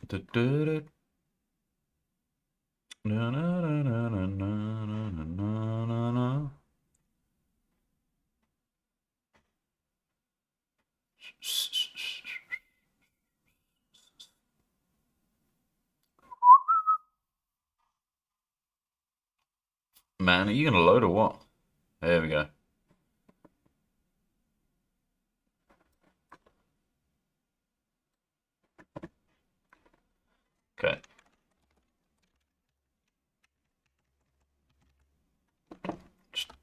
Du-du-du. Na, na, na, na, na, na, na, na, na. Man, are you gonna load or what? There we go. Okay.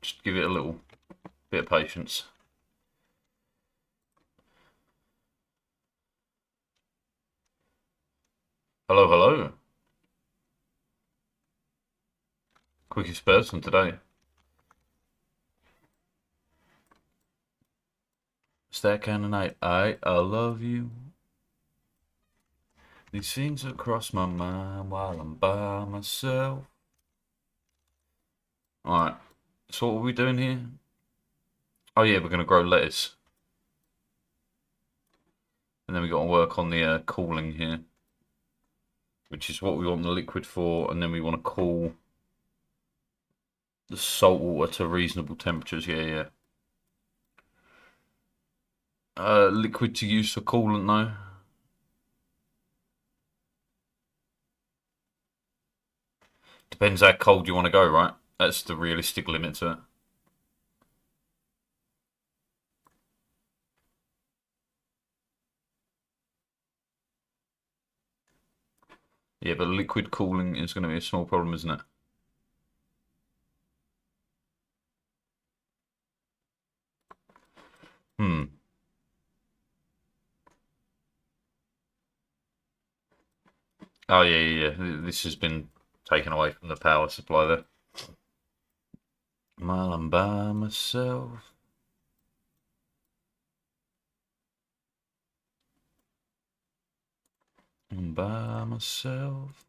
Just give it a little bit of patience. Hello, hello. Quickest person today. Stack candidate. I love you. These things that cross my mind while I'm by myself. Alright. So what are we doing here? Oh yeah, we're gonna grow lettuce. And then we got to work on the cooling here. Which is what we want the liquid for, and then we want to cool the salt water to reasonable temperatures. Yeah. Liquid to use for coolant though. Depends how cold you want to go, right? That's the realistic limit to it. Yeah, but liquid cooling is going to be a small problem, isn't it? Hmm. Oh yeah. This has been taken away from the power supply there. While I'm by myself. I'm by myself.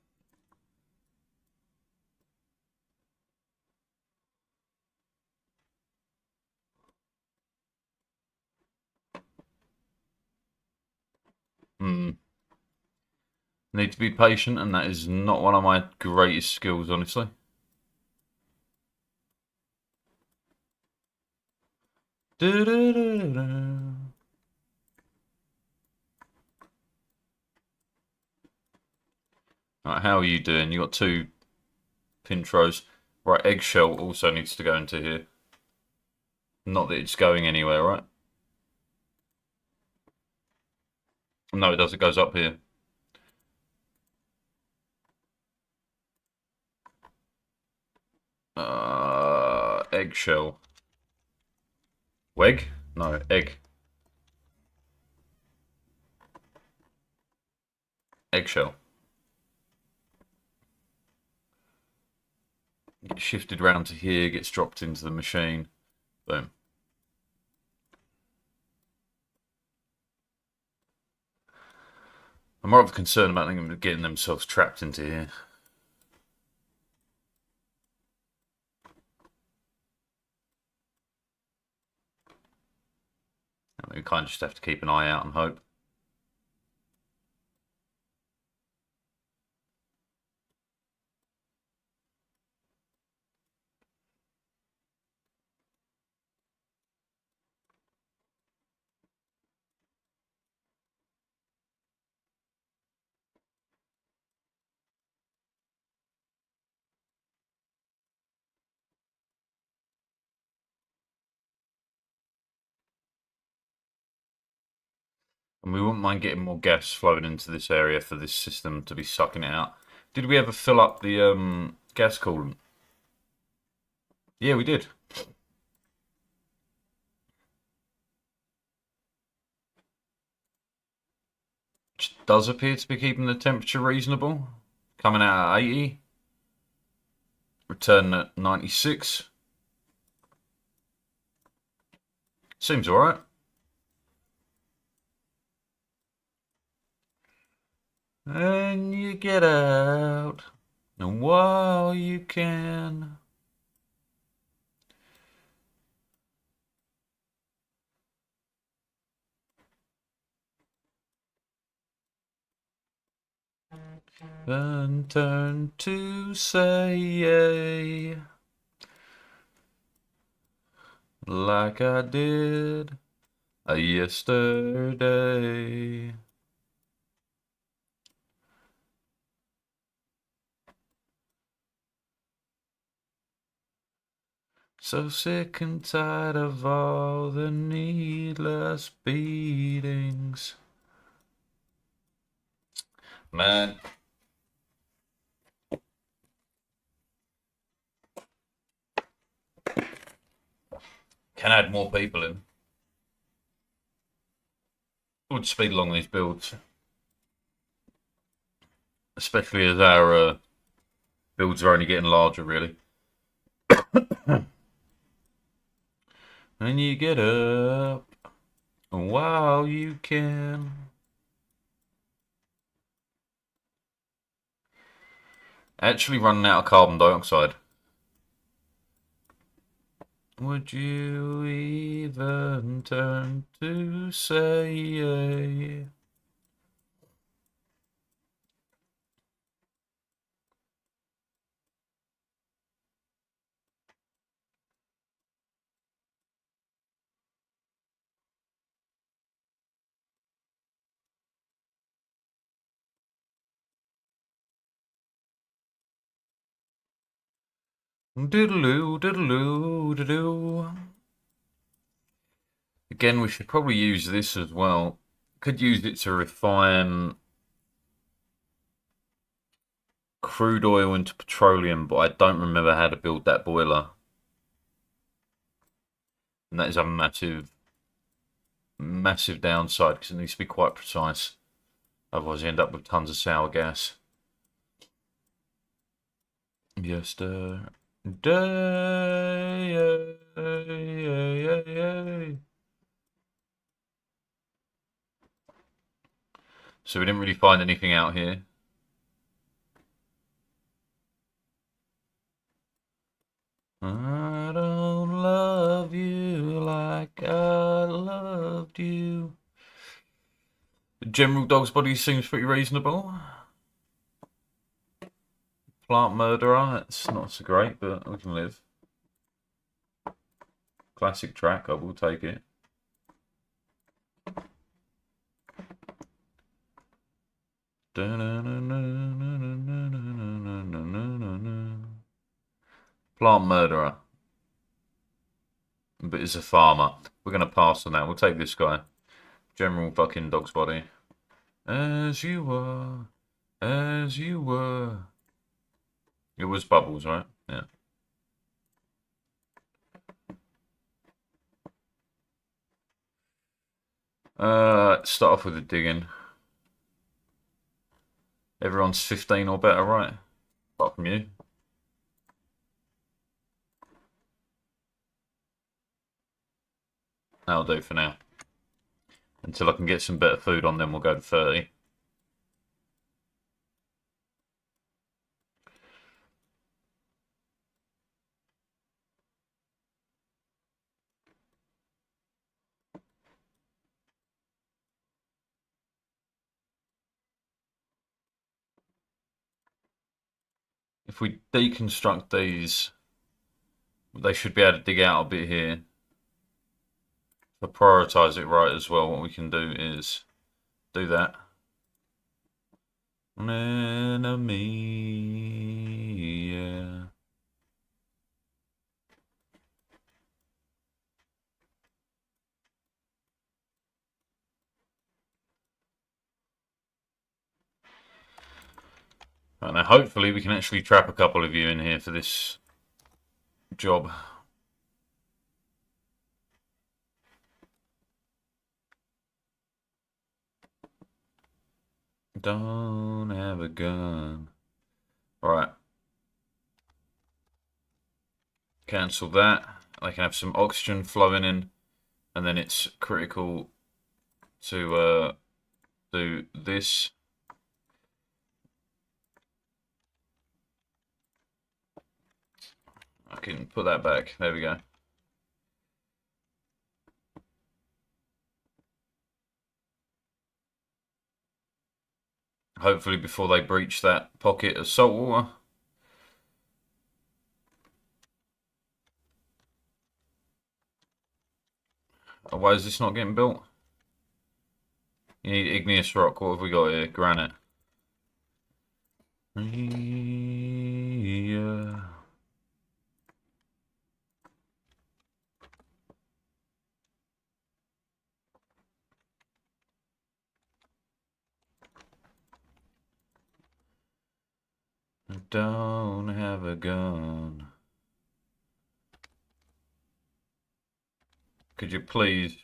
Hmm. Need to be patient, and that is not one of my greatest skills, honestly. Do-do-do-do-do. Right, how are you doing? You got two pinch rows. Right, eggshell also needs to go into here. Not that it's going anywhere, right? No, it does. It goes up here. Eggshell. Weg? No, egg. Eggshell. Gets shifted round to here, gets dropped into the machine. Boom. I'm more of concerned about them getting themselves trapped into here. We kind of just have to keep an eye out and hope. And we wouldn't mind getting more gas flowing into this area for this system to be sucking it out. Did we ever fill up the gas coolant? Yeah, we did. Which does appear to be keeping the temperature reasonable. Coming out at 80. Returning at 96. Seems alright. And you get out. And while you can. and turn to say like I did yesterday. So sick and tired of all the needless beatings. Man, can add more people in. Would speed along these builds, especially as our builds are only getting larger, really. And you get up while you can. Actually running out of carbon dioxide. Would you even turn to say doodaloo, doodaloo, doodaloo. Again, we should probably use this as well. Could use it to refine crude oil into petroleum, but I don't remember how to build that boiler. And that is a massive, massive downside because it needs to be quite precise. Otherwise, you end up with tons of sour gas. Yesterday. So we didn't really find anything out here. I don't love you like I loved you. General Dog's Body seems pretty reasonable. Plant Murderer, it's not so great, but we can live. Classic track, I will take it. Plant Murderer. But it's a farmer. We're going to pass on that. We'll take this guy. General fucking Dog's Body. As you were. As you were. It was Bubbles, right? Yeah. Start off with the digging. Everyone's 15 or better, right? Apart from you. That'll do for now. Until I can get some better food on, then we'll go to 30. If we deconstruct these, they should be able to dig out a bit here. If I prioritise it right as well, what we can do is do that. Enemy, yeah. Right, now hopefully we can actually trap a couple of you in here for this job. Don't have a gun. Alright. Cancel that. I can have some oxygen flowing in. And then it's critical to do this. I can put that back. There we go. Hopefully before they breach that pocket of salt water. Why is this not getting built? You need igneous rock. What have we got here? Granite. Yeah. I don't have a gun. Could you please?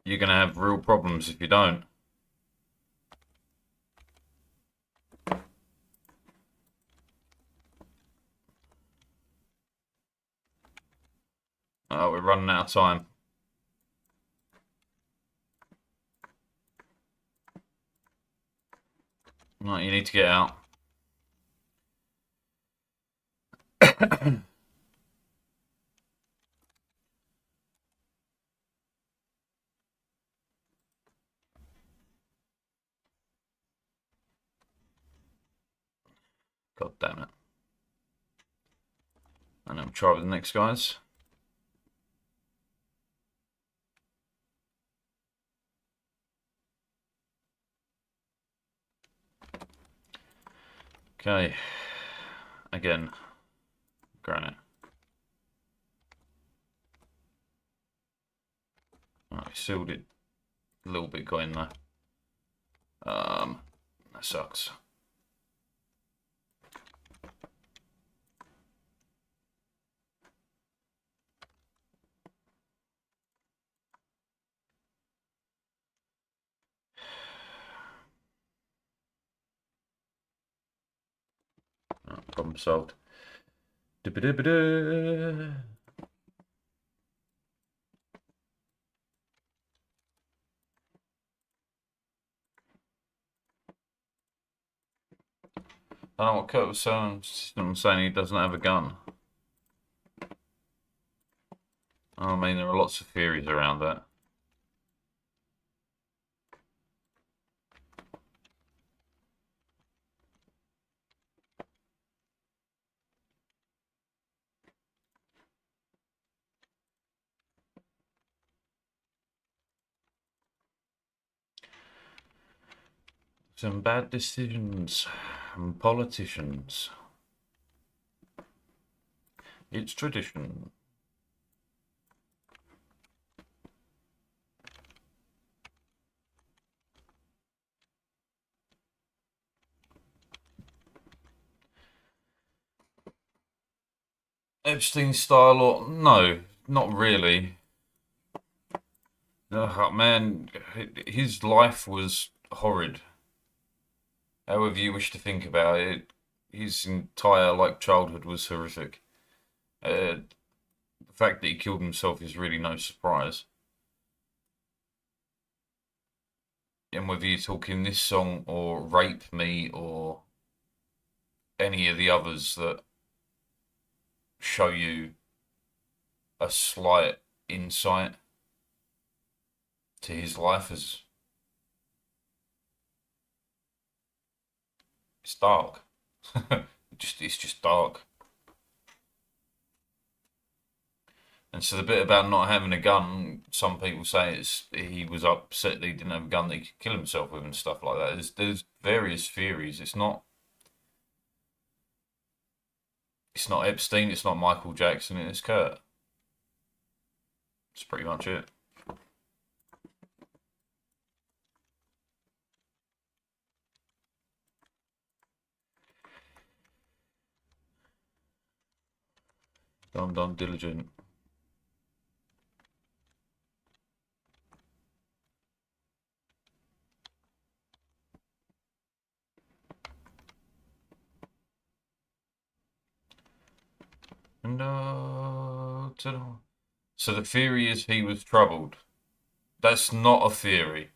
You're gonna have real problems if you don't. Oh, we're running out of time. Right, you need to get out. God damn it. And then we'll try with the next guys. Okay. Again. Granite. Alright, sealed it. A little bit got in there. That sucks. Problem solved. Da-ba-da-ba-da. I don't know what Kurt was saying. I'm saying he doesn't have a gun. I mean, there are lots of theories around that. Some bad decisions from politicians. It's tradition. Epstein style or no, not really. Oh, man, his life was horrid. However you wish to think about it, his entire childhood was horrific. The fact that he killed himself is really no surprise. And whether you're talking this song or Rape Me or any of the others that show you a slight insight to his life, as it's dark. It's just dark. And so the bit about not having a gun, some people say he was upset that he didn't have a gun that he could kill himself with and stuff like that. There's various theories. It's not Epstein, it's not Michael Jackson, it's Kurt. That's pretty much it. Dumb diligent. No. So the theory is he was troubled. That's not a theory.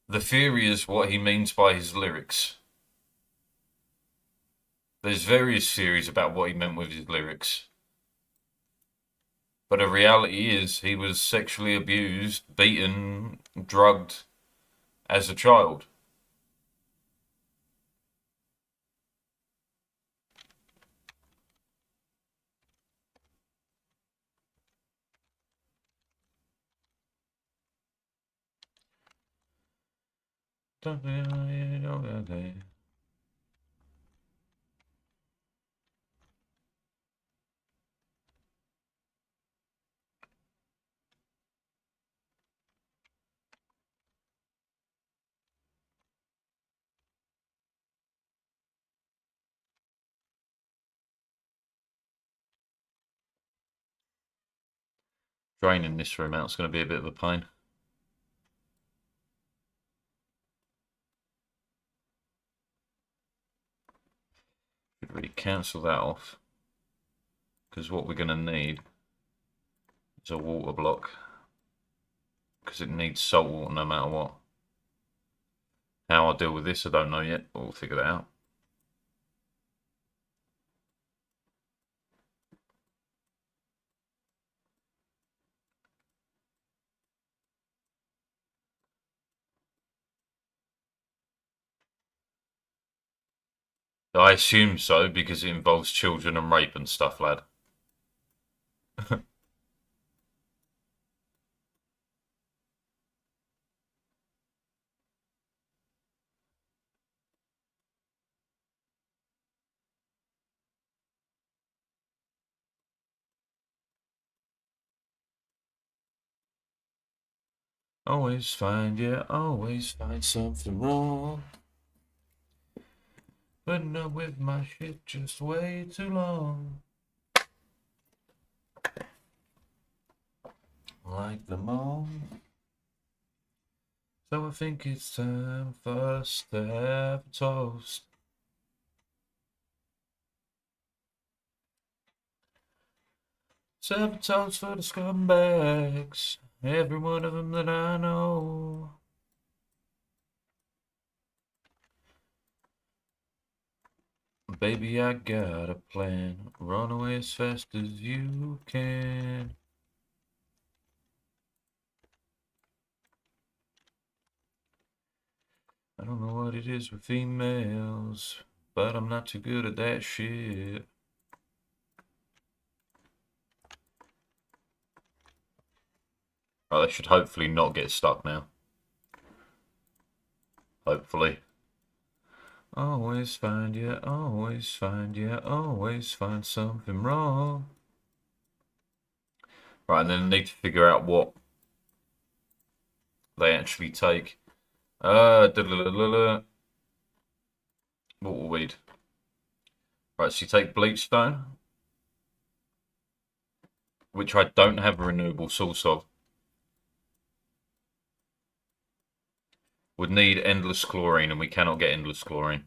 The theory is what he means by his lyrics. There's various theories about what he meant with his lyrics. But the reality is he was sexually abused, beaten, drugged, as a child. Draining this room out is going to be a bit of a pain. Should really cancel that off, because what we're going to need is a water block, because it needs salt water no matter what. How I'll deal with this, I don't know yet, but we'll figure that out. I assume so, because it involves children and rape and stuff, lad. Always find, yeah, always find something wrong. Putting up with my shit just way too long. Like the moon. So I think it's time for us to have a toast. Seven toasts for the scumbags. Every one of them that I know. Baby, I got a plan. Run away as fast as you can. I don't know what it is with females, but I'm not too good at that shit. Oh, they should hopefully not get stuck now. Hopefully. Always find you, always find you, always find something wrong. Right, and then I need to figure out what they actually take. Waterweed. Right, so you take bleachstone, which I don't have a renewable source of. Would need endless chlorine, and we cannot get endless chlorine.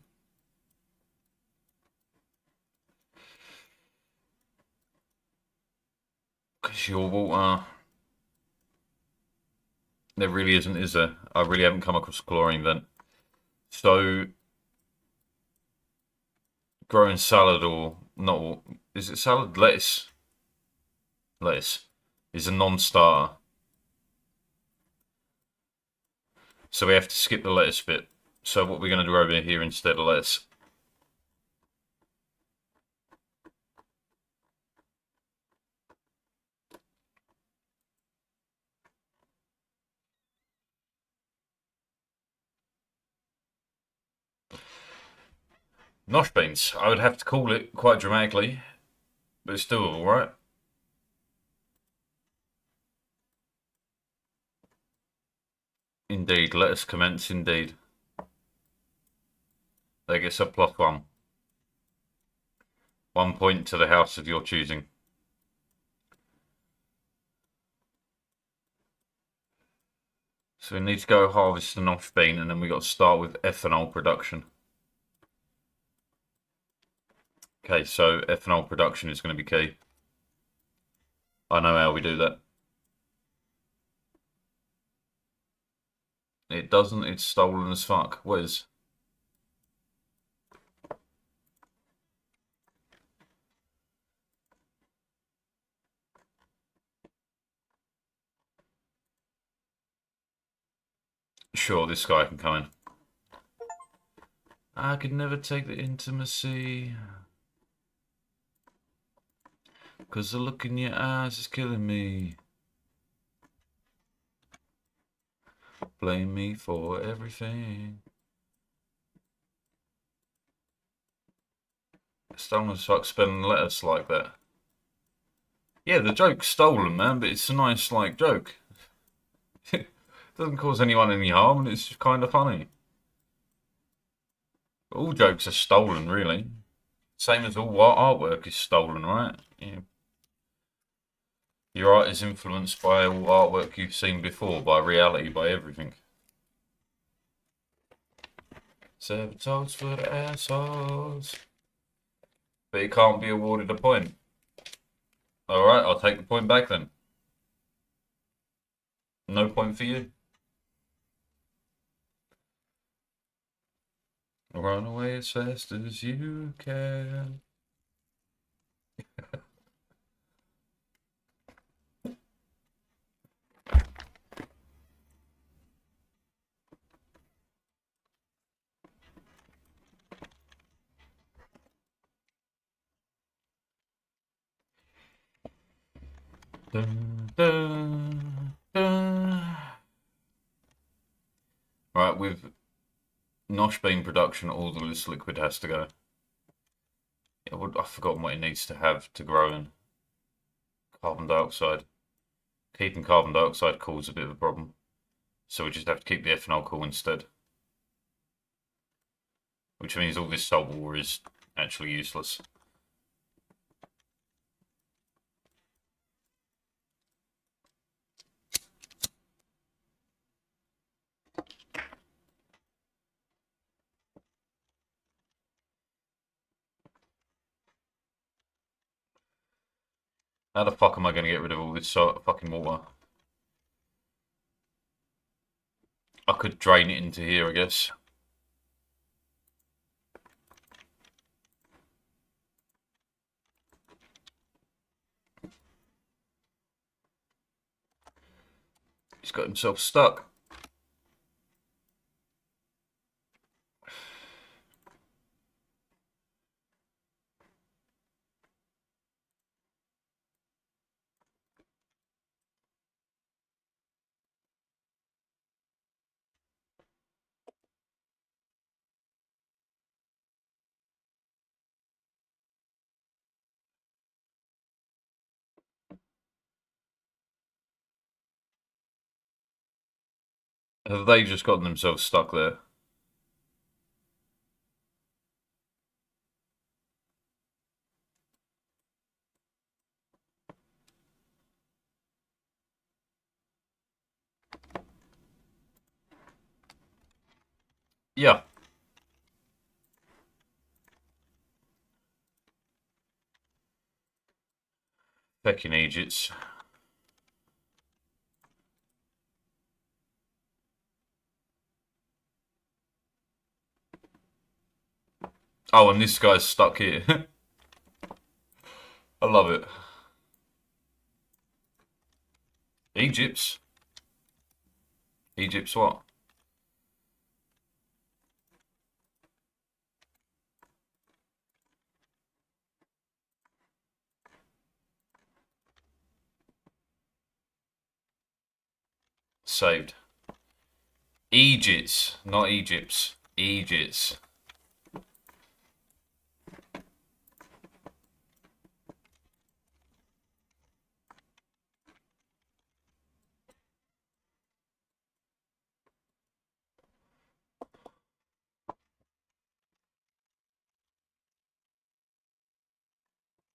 Because your water... There really isn't, is there? I really haven't come across chlorine vent. So, growing salad or not... Is it salad? Lettuce. Lettuce is a non-starter. So we have to skip the lettuce bit. So what we're going to do over here instead of lettuce... Nosh beans. I would have to call it quite dramatically, but it's still alright. Indeed, let us commence indeed. That gets a +1. 1 point to the house of your choosing. So we need to go harvest the nosh bean, and then we got to start with ethanol production. Okay, so ethanol production is going to be key. I know how we do that. It doesn't, it's stolen as fuck. What is? Sure, this guy can come in. I could never take the intimacy. 'Cause the look in your eyes is killing me. Blame me for everything. Stolen as fuck spelling letters like that. Yeah, the joke's stolen, man, but it's a nice, like, joke. It doesn't cause anyone any harm, and it's just kind of funny. All jokes are stolen, really. Same as all artwork is stolen, right? Yeah. Your art is influenced by all artwork you've seen before, by reality, by everything. Sabotage for the assholes. But it can't be awarded a point. Alright, I'll take the point back then. No point for you. Run away as fast as you can. Dun, dun, dun. Right, with Nosh Bean production, all the loose liquid has to go. Yeah, I've forgotten what it needs to have to grow in. Carbon dioxide. Keeping carbon dioxide cool is a bit of a problem. So we just have to keep the ethanol cool instead. Which means all this salt water is actually useless. How the fuck am I going to get rid of all this fucking water? I could drain it into here, I guess. He's got himself stuck. Have they just gotten themselves stuck there? Yeah. Fucking Egypts. Oh, and this guy's stuck here. I love it. Egypts? Egypt's what? Saved. Egypts, not Egypts. Egypts.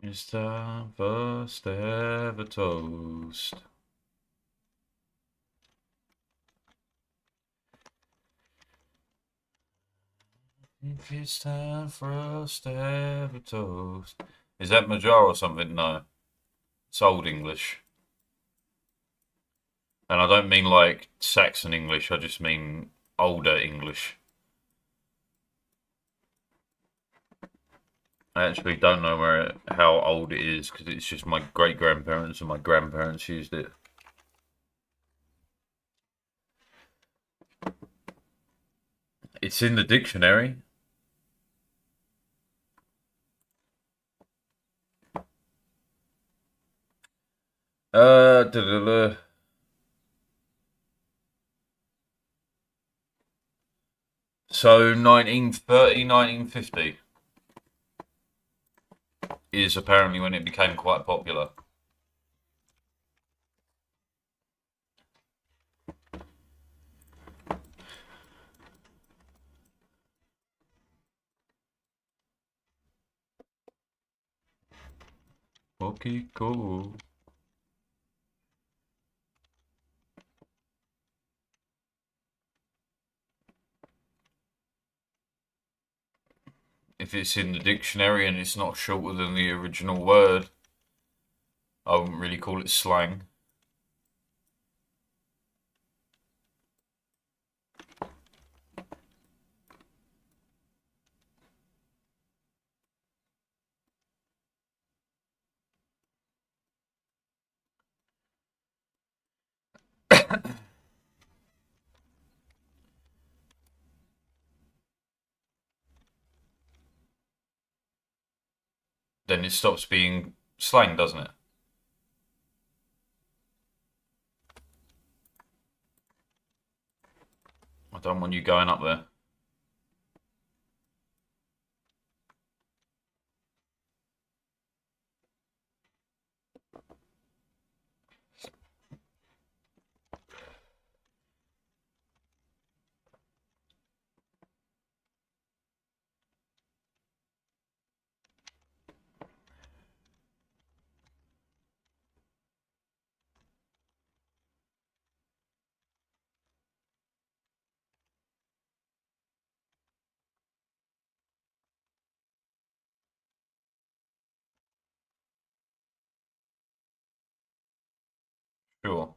It's time for stab a toast. If it's time for us to have a toast. Is that Magyar or something? No. It's Old English. And I don't mean like Saxon English, I just mean older English. I actually don't know how old it is because it's just my great grandparents and my grandparents used it. It's in the dictionary. Da, da, da. So 1930, 1950 is apparently when it became quite popular. Okay, cool. If it's in the dictionary and it's not shorter than the original word, I wouldn't really call it slang. Then it stops being slang, doesn't it? I don't want you going up there. Sure.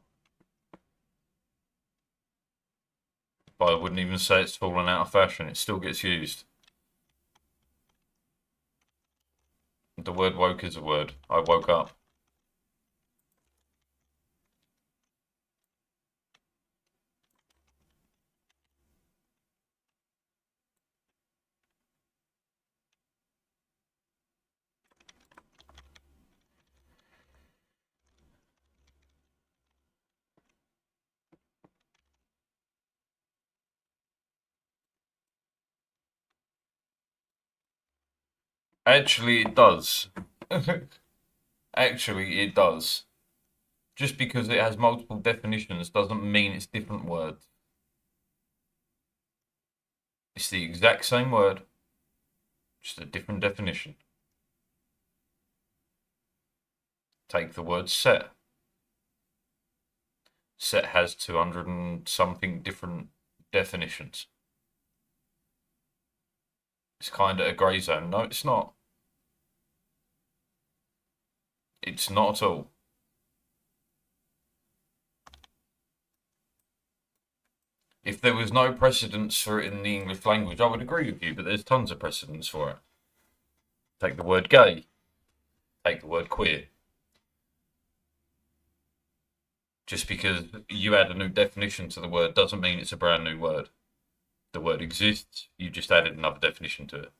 But I wouldn't even say it's fallen out of fashion. It still gets used. The word woke is a word. I woke up. Actually, it does. Actually, it does. Just because it has multiple definitions doesn't mean it's different words. It's the exact same word, just a different definition. Take the word set. Set has 200 and something different definitions. It's kind of a grey zone. No, it's not. It's not at all. If there was no precedence for it in the English language, I would agree with you, but there's tons of precedence for it. Take the word gay. Take the word queer. Just because you add a new definition to the word doesn't mean it's a brand new word. The word exists, you just added another definition to it.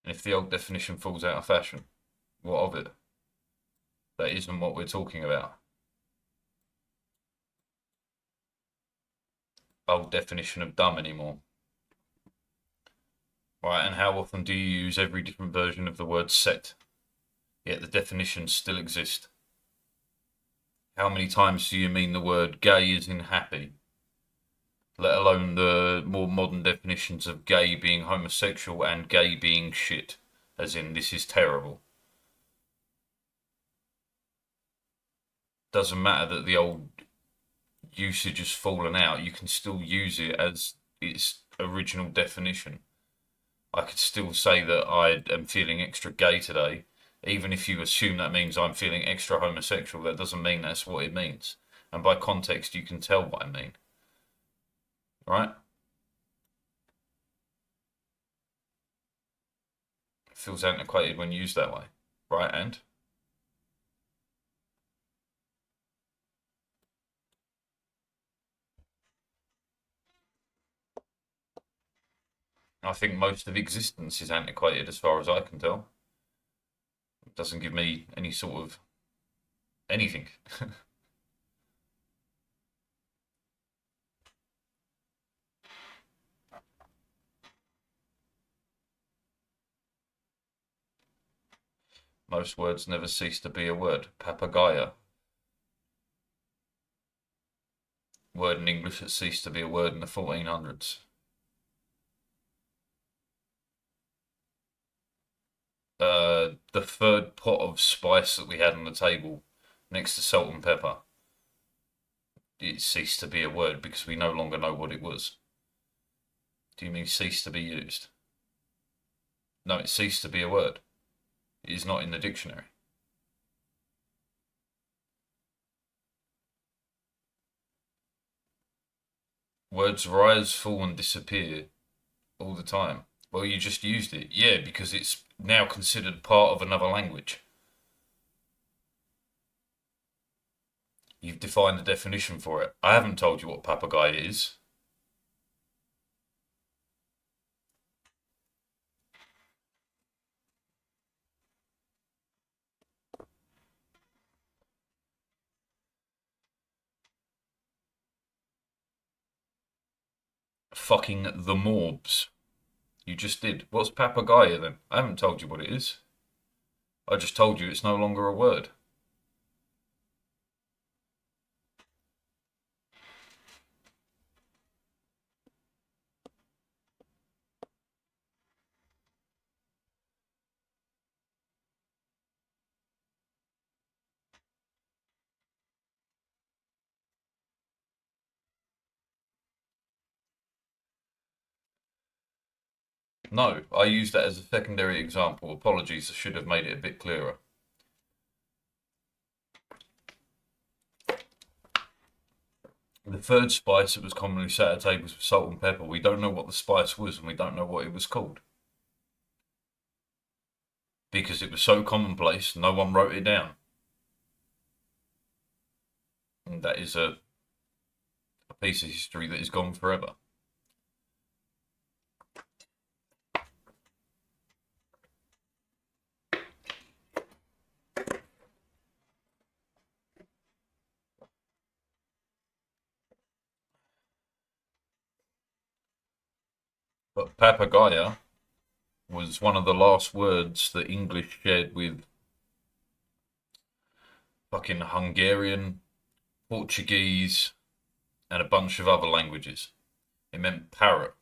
And if the old definition falls out of fashion, what of it? That isn't what we're talking about. Old definition of dumb anymore. Right, and how often do you use every different version of the word set? Yet the definitions still exist. How many times do you mean the word gay is in happy? Let alone the more modern definitions of gay being homosexual and gay being shit, as in this is terrible. Doesn't matter that the old usage has fallen out, you can still use it as its original definition. I could still say that I am feeling extra gay today, Even if you assume that means I'm feeling extra homosexual, that doesn't mean that's what it means. And by context, you can tell what I mean. Right? It feels antiquated when used that way. Right, and? I think most of existence is antiquated as far as I can tell. It doesn't give me any sort of anything. Most words never cease to be a word. Papagaya. Word in English that ceased to be a word in the 1400s. The third pot of spice that we had on the table next to salt and pepper, it ceased to be a word because we no longer know what it was. Do you mean ceased to be used? No, it ceased to be a word. It is not in the dictionary. Words rise, fall, and disappear all the time. Well, you just used it. Yeah, because it's now considered part of another language. You've defined the definition for it. I haven't told you what papagaya is. Fucking the Morbs. You just did. What's papagaya then? I haven't told you what it is. I just told you it's no longer a word. No, I used that as a secondary example. Apologies, I should have made it a bit clearer. The third spice that was commonly set at tables with salt and pepper, we don't know what the spice was and we don't know what it was called. Because it was so commonplace, no one wrote it down. And that is a piece of history that is gone forever. But papagaya was one of the last words that English shared with fucking Hungarian, Portuguese, and a bunch of other languages. It meant parrot.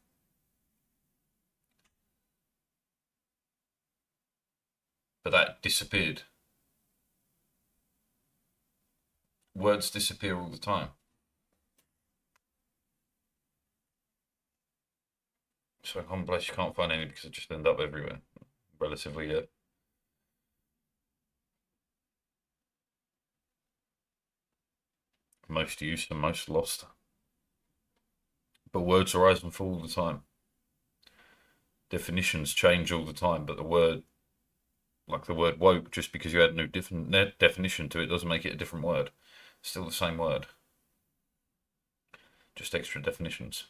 But that disappeared. Words disappear all the time. So commonplace you can't find any because it just end up everywhere. Relatively, yeah. Most used and most lost. But words arise and fall all the time. Definitions change all the time, but the word, like the word woke, just because you add a new definition to it doesn't make it a different word. It's still the same word. Just extra definitions.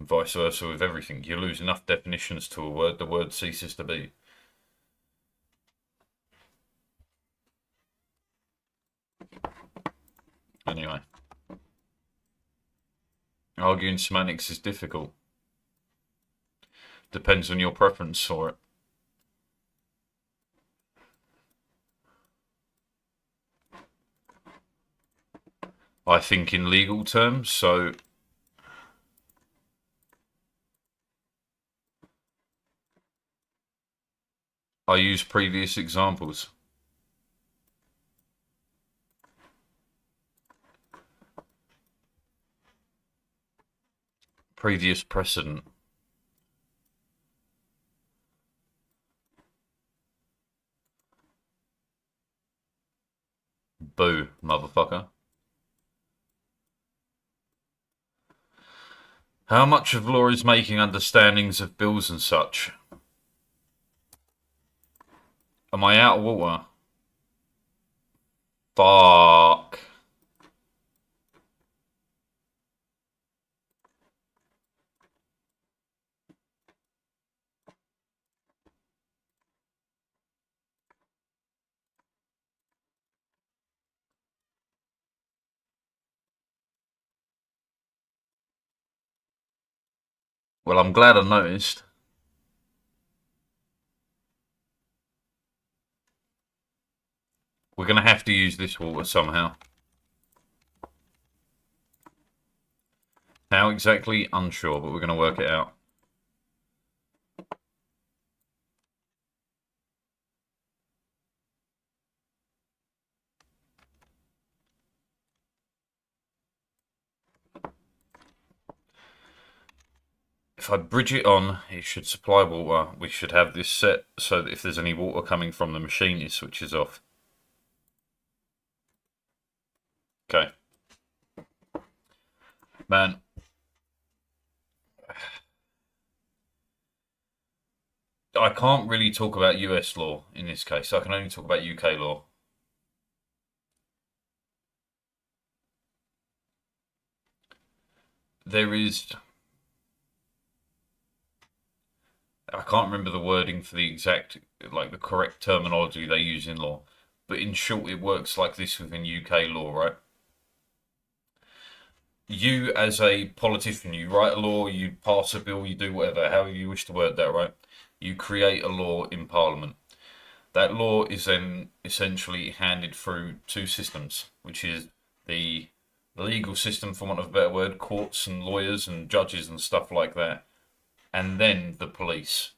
And vice versa with everything. You lose enough definitions to a word, the word ceases to be. Anyway. Arguing semantics is difficult. Depends on your preference for it. I think in legal terms, so I use previous examples. Previous precedent. Boo, motherfucker. How much of law is making understandings of bills and such? Am I out of water? Fuck. Well, I'm glad I noticed. We're going to have to use this water somehow. How exactly? Unsure, but we're going to work it out. If I bridge it on, it should supply water. We should have this set so that if there's any water coming from the machine, it switches off. Okay. Man. I can't really talk about US law in this case. I can only talk about UK law. There is... I can't remember the wording for the exact, like the correct terminology they use in law. But in short, it works like this within UK law, right? You, as a politician, you write a law, you pass a bill, you do whatever, however you wish to word that, right? You create a law in Parliament. That law is then essentially handed through two systems, which is the legal system, for want of a better word, courts and lawyers and judges and stuff like that, and then the police,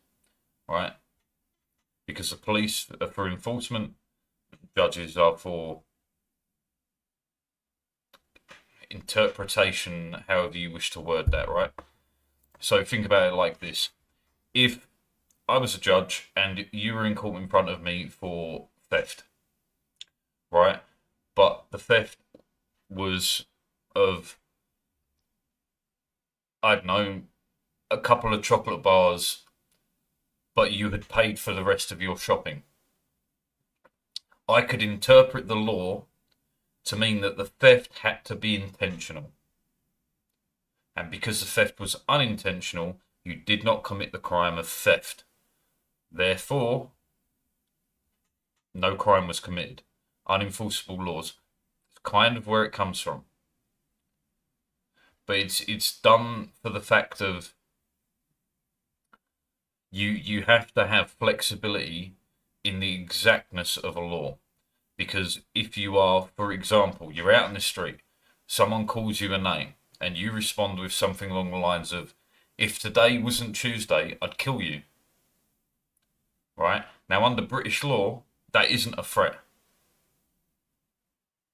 right? Because the police are for enforcement, judges are for interpretation, however you wish to word that, right? So think about it like this. If I was a judge and you were in court in front of me for theft, right? But the theft was of, I don't know, a couple of chocolate bars, but you had paid for the rest of your shopping. I could interpret the law to mean that the theft had to be intentional. And because the theft was unintentional, you did not commit the crime of theft. Therefore, no crime was committed. Unenforceable laws. It's kind of where it comes from. But it's done for the fact of you have to have flexibility in the exactness of a law. Because if you are, for example, you're out in the street, someone calls you a name, and you respond with something along the lines of, if today wasn't Tuesday, I'd kill you. Right? Now, under British law, that isn't a threat.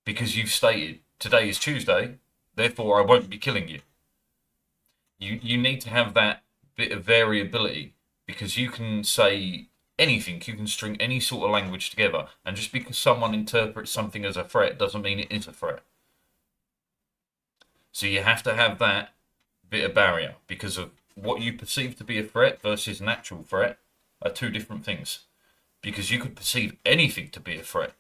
Because you've stated, today is Tuesday, therefore I won't be killing you. You need to have that bit of variability, because you can say anything, you can string any sort of language together, and just because someone interprets something as a threat doesn't mean it is a threat. So you have to have that bit of barrier, because of what you perceive to be a threat versus an actual threat are two different things. Because you could perceive anything to be a threat.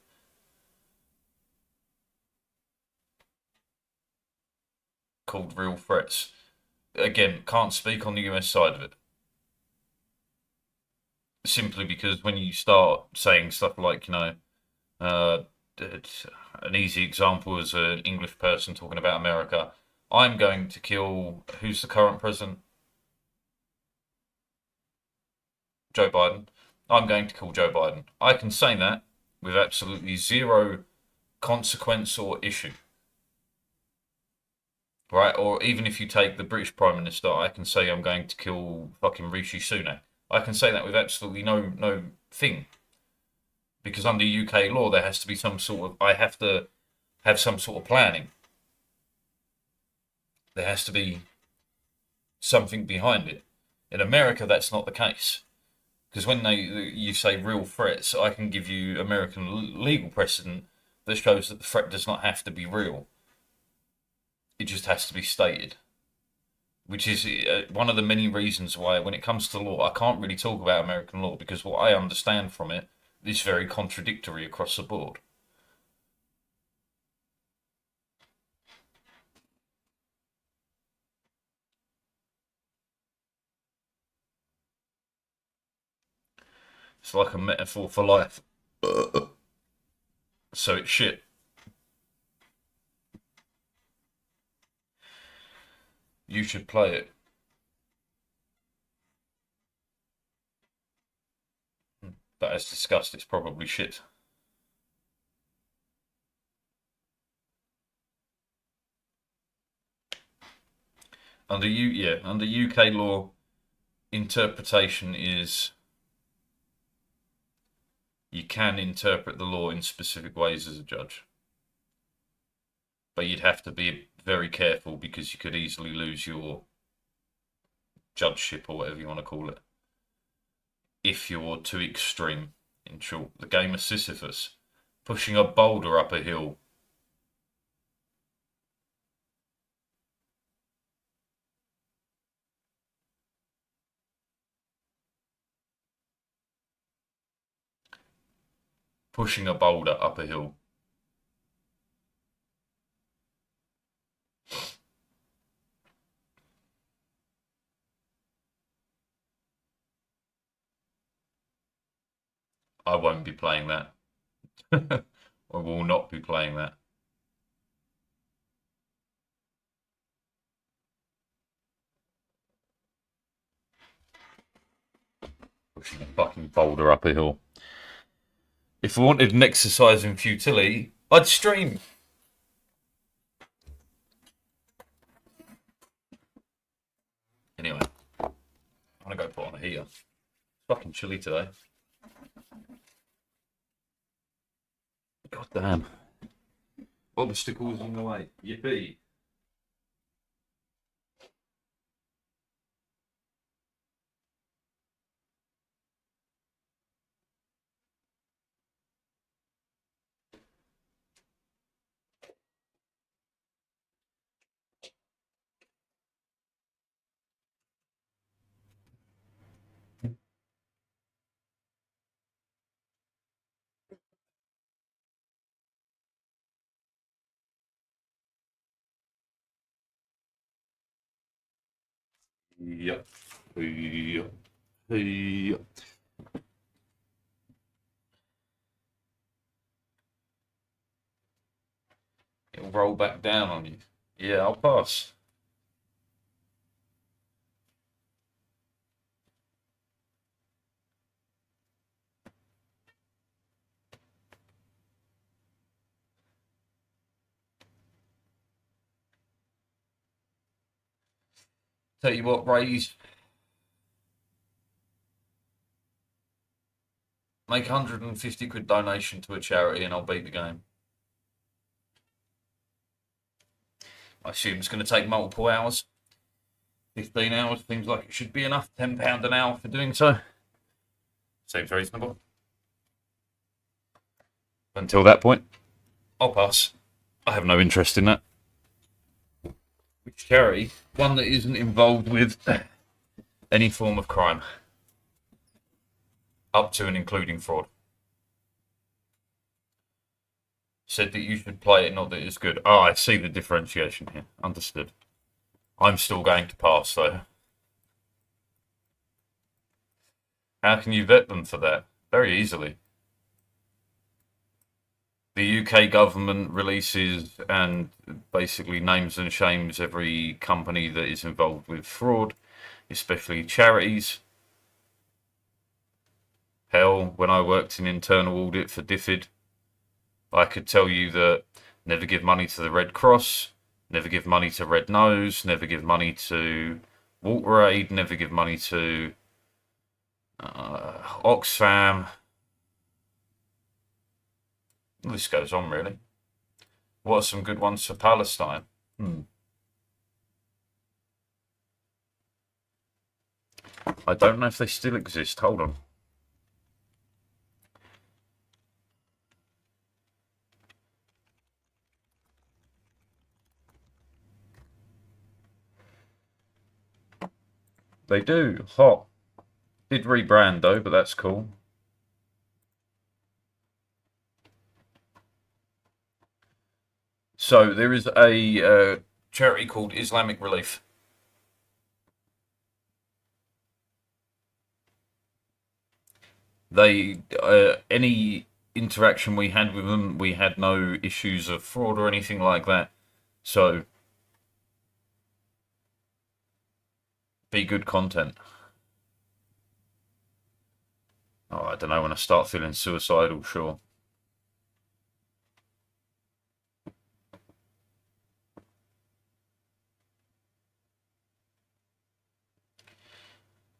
Called real threats. Again, can't speak on the US side of it. Simply because when you start saying stuff like, an easy example is an English person talking about America. I'm going to kill, who's the current president? Joe Biden. I'm going to kill Joe Biden. I can say that with absolutely zero consequence or issue. Right? Or even if you take the British Prime Minister, I can say I'm going to kill fucking Rishi Sunak. I can say that with absolutely no thing. Because under UK law, there has to be some sort of, I have to have some sort of planning. There has to be something behind it. In America, that's not the case. Because when you say real threats, I can give you American legal precedent that shows that the threat does not have to be real. It just has to be stated. Which is one of the many reasons why, when it comes to law, I can't really talk about American law because what I understand from it is very contradictory across the board. It's like a metaphor for life. So it's shit. You should play it. But as discussed, it's probably shit. Under UK law, interpretation is you can interpret the law in specific ways as a judge. But you'd have to be very careful because you could easily lose your judgeship or whatever you want to call it if you're too extreme. In short, the game of Sisyphus, pushing a boulder up a hill. Pushing a boulder up a hill. I won't be playing that. I will not be playing that. Pushing a fucking boulder up a hill. If I wanted an exercise in futility, I'd stream. Anyway, I'm gonna go put on a heater. It's fucking chilly today. God damn. Obstacles in the way. Yippee. Yep. Yep. Yep. It'll roll back down on you. Yeah, I'll pass. Tell you what, Rays, make 150 quid donation to a charity and I'll beat the game. I assume it's going to take multiple hours. 15 hours seems like it should be enough. £10 an hour for doing so. Seems reasonable. Until that point, I'll pass. I have no interest in that. Which charity? One that isn't involved with any form of crime. Up to and including fraud. Said that you should play it, not that it's good. Oh, I see the differentiation here. Understood. I'm still going to pass, though. How can you vet them for that? Very easily. The UK government releases and basically names and shames every company that is involved with fraud, especially charities. Hell, when I worked in internal audit for DFID, I could tell you that never give money to the Red Cross, never give money to Red Nose, never give money to WaterAid, never give money to Oxfam. This goes on, really. What are some good ones for Palestine? I don't know if they still exist. Hold on. They do. Hot. Did rebrand though, but that's cool. So there is a charity called Islamic Relief. They any interaction we had with them, we had no issues of fraud or anything like that. So be good content. Oh, I don't know, when I start feeling suicidal, sure.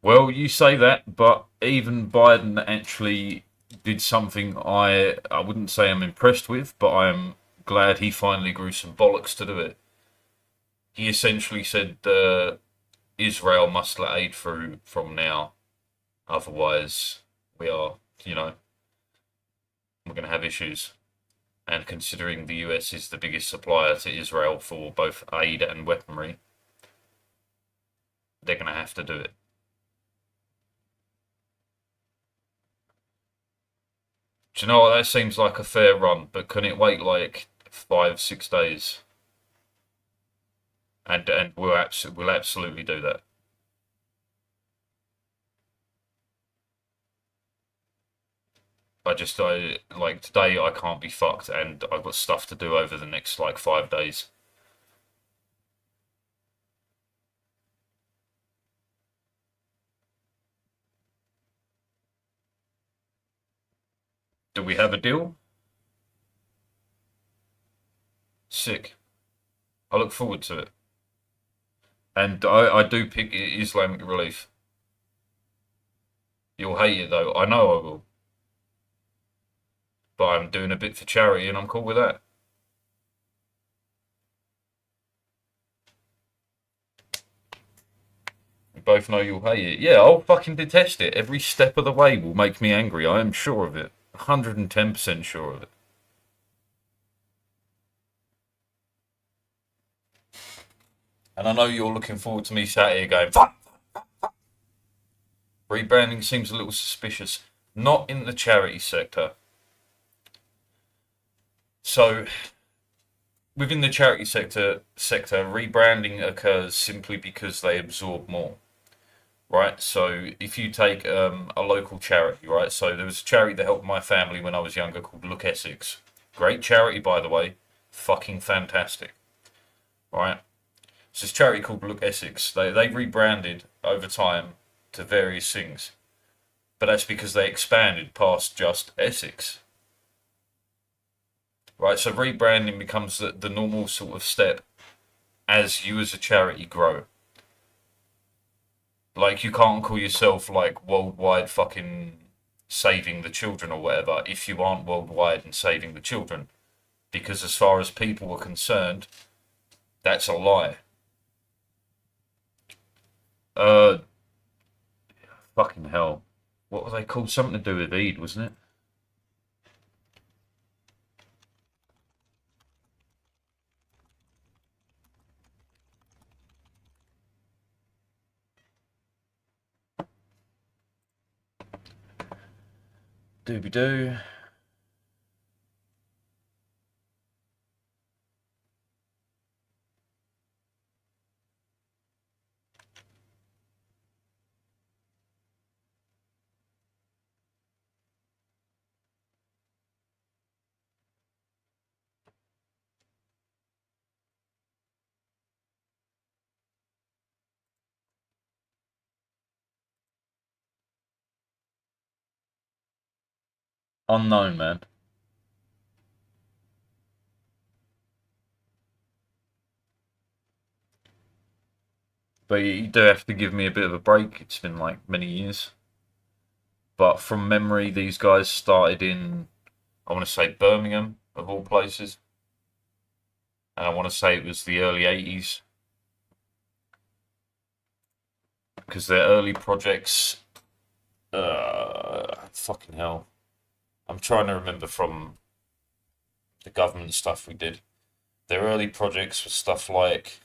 Well, you say that, but even Biden actually did something I wouldn't say I'm impressed with, but I'm glad he finally grew some bollocks to do it. He essentially said Israel must let aid through from now, otherwise we are, you know, we're going to have issues. And considering the US is the biggest supplier to Israel for both aid and weaponry, they're going to have to do it. Do you know what? That seems like a fair run, but can it wait like 5, 6 days? And we'll absolutely do that. I like today I can't be fucked, and I've got stuff to do over the next like 5 days. Do we have a deal? Sick. I look forward to it. And I do pick Islamic Relief. You'll hate it though. I know I will. But I'm doing a bit for charity and I'm cool with that. We both know you'll hate it. Yeah, I'll fucking detest it. Every step of the way will make me angry. I am sure of it. 110% sure of it. And I know you're looking forward to me sat here going, fuck! Rebranding seems a little suspicious. Not in the charity sector. So, within the charity sector, rebranding occurs simply because they absorb more. Right, so if you take a local charity, right, so there was a charity that helped my family when I was younger called Look Essex. Great charity, by the way, fucking fantastic. Right, so this charity called Look Essex, they rebranded over time to various things, but that's because they expanded past just Essex. Right, so rebranding becomes the normal sort of step as you as a charity grow. Like, you can't call yourself like worldwide fucking saving the children or whatever if you aren't worldwide and saving the children. Because as far as people are concerned, that's a lie. Uh, fucking hell. What were they called? Something to do with Eid, wasn't it? Dooby doo. Unknown, man. But you do have to give me a bit of a break. It's been like many years. But from memory, these guys started in, I want to say Birmingham, of all places. And I want to say it was the early 80s. Because their early projects, fucking hell. I'm trying to remember from the government stuff we did. Their early projects were stuff like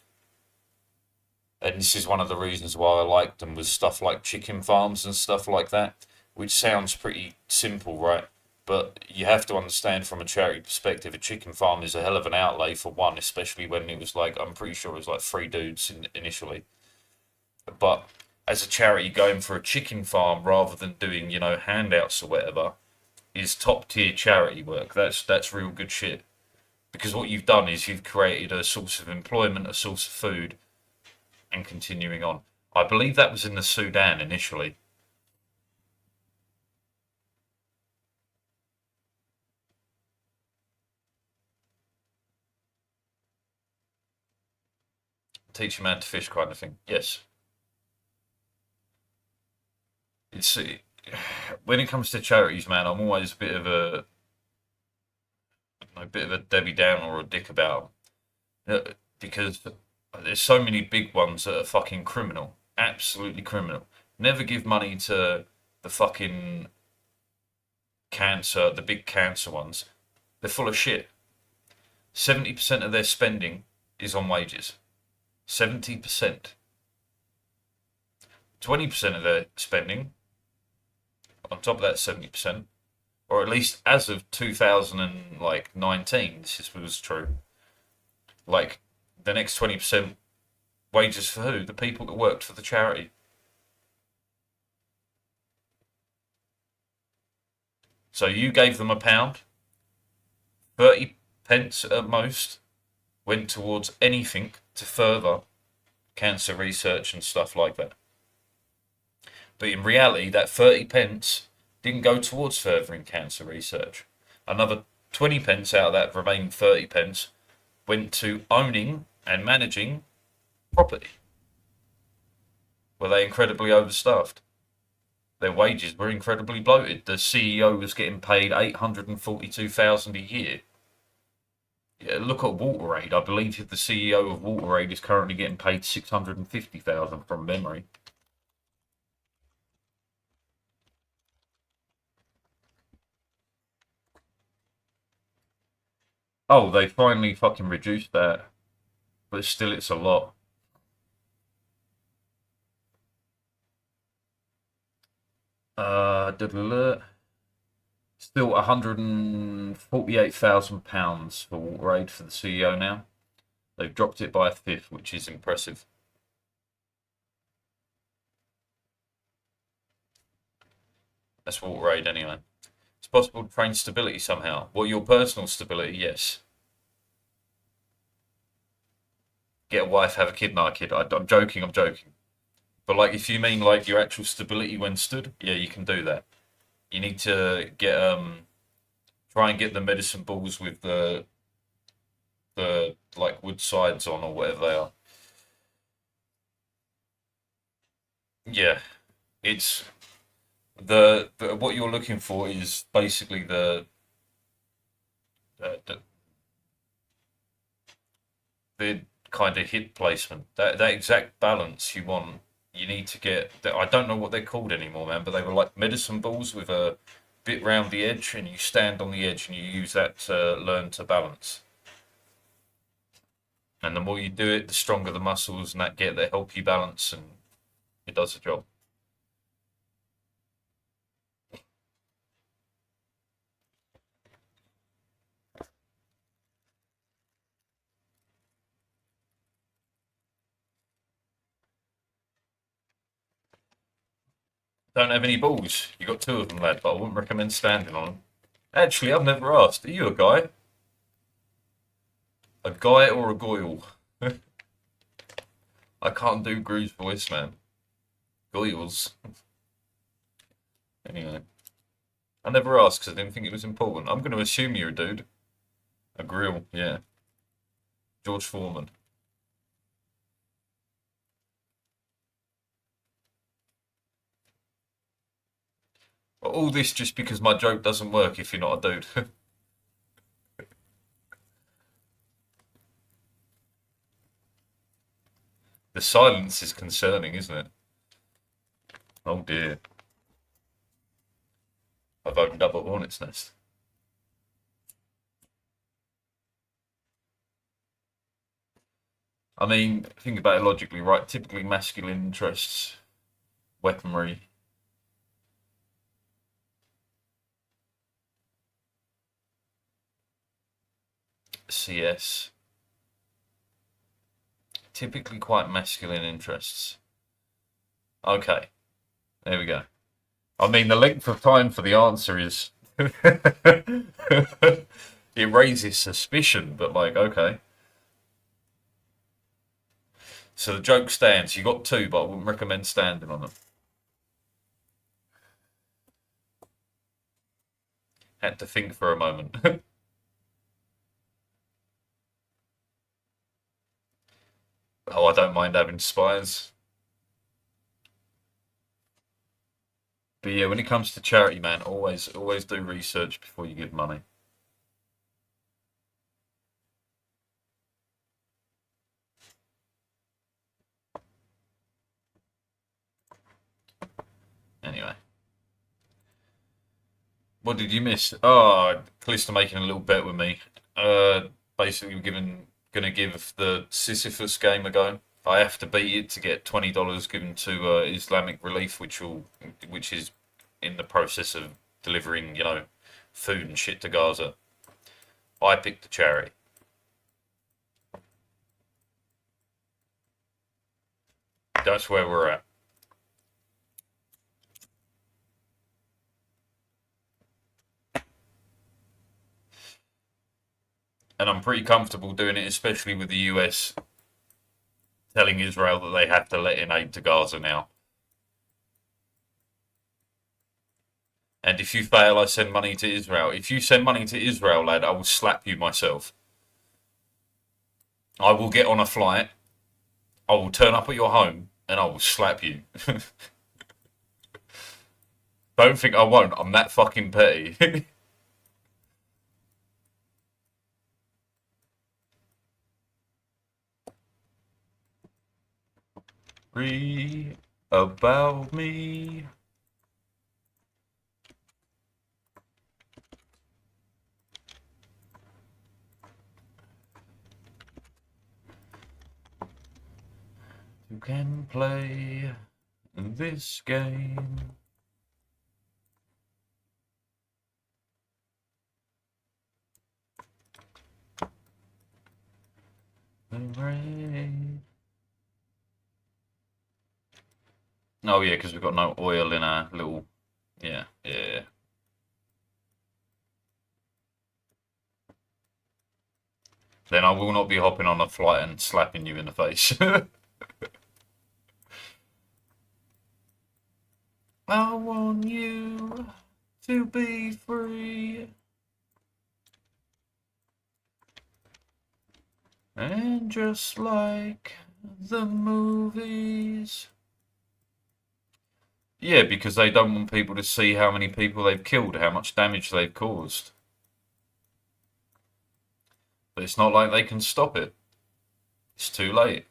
And this is one of the reasons why I liked them, was stuff like chicken farms and stuff like that, which sounds pretty simple, right? But you have to understand from a charity perspective, a chicken farm is a hell of an outlay for one, especially when it was like, I'm pretty sure it was like three dudes initially. But as a charity, going for a chicken farm rather than doing, handouts or whatever, is top tier charity work. That's real good shit. Because what you've done is you've created a source of employment, a source of food, and continuing on. I believe that was in the Sudan initially. Teach a man to fish, kind of thing. Yes, it's when it comes to charities, man. I'm always a bit of a Debbie Downer or a dick about them. Because there's so many big ones that are fucking criminal, absolutely criminal. Never give money to the fucking cancer, the big cancer ones. They're full of shit. 70% of their spending is on wages. 70%. 20% of their spending, on top of that 70%, or at least as of 2019, this was true. Like, the next 20% wages for who? The people that worked for the charity. So you gave them £1, 30 pence at most went towards anything to further cancer research and stuff like that. But in reality, that 30 pence didn't go towards furthering cancer research. Another 20 pence out of that remaining 30 pence went to owning and managing property. Were they incredibly overstaffed? Their wages were incredibly bloated. The CEO was getting paid 842,000 a year. Yeah, look at WaterAid. I believe the CEO of WaterAid is currently getting paid 650,000 from memory. Oh, they finally fucking reduced that, but still, it's a lot. Still £148,000 for WaterAid for the CEO now. They've dropped it by a fifth, which is impressive. That's WaterAid anyway. It's possible to train stability somehow. Well, your personal stability, yes. Get a wife, have a kid, not a kid. I'm joking, I'm joking. But like, if you mean like your actual stability when stood, yeah, you can do that. You need to try and get the medicine balls with the like wood sides on or whatever they are. Yeah, it's the what you're looking for is basically the the kind of hip placement. That exact balance you want. You need to get. I don't know what they're called anymore, man. But they were like medicine balls with a bit round the edge, and you stand on the edge and you use that to learn to balance. And the more you do it, the stronger the muscles and that help you balance, and it does the job. Don't have any balls. You got two of them, lad, but I wouldn't recommend standing on them. Actually, I've never asked. Are you a guy? A guy or a goyle? I can't do Gru's voice, man. Goyles. Anyway, I never asked because I didn't think it was important. I'm going to assume you're a dude. A grill, yeah. George Foreman. All this just because my joke doesn't work if you're not a dude. The silence is concerning, isn't it? Oh dear. I've opened up a hornet's nest. I mean, think about it logically, right? Typically masculine interests, weaponry. CS. Typically quite masculine interests. Okay, there we go. I mean, the length of time for the answer is. It raises suspicion, but like, okay. So the joke stands. You got two, but I wouldn't recommend standing on them. Had to think for a moment. Oh, I don't mind having spies. But yeah, when it comes to charity, man, always do research before you give money. Anyway, what did you miss? Oh, Calista making a little bet with me. Basically, gonna give the Sisyphus game a go. I have to beat it to get $20 given to Islamic Relief, which is in the process of delivering, food and shit to Gaza. I picked the charity. That's where we're at. And I'm pretty comfortable doing it, especially with the US telling Israel that they have to let in aid to Gaza now. And if you fail, I send money to Israel. If you send money to Israel, lad, I will slap you myself. I will get on a flight. I will turn up at your home and I will slap you. Don't think I won't. I'm that fucking petty. Read about me. You can play this game. Oh yeah, because we've got no oil in our little. Yeah. Then I will not be hopping on a flight and slapping you in the face. I want you to be free. And just like the movies. Yeah, because they don't want people to see how many people they've killed, how much damage they've caused. But it's not like they can stop it. It's too late.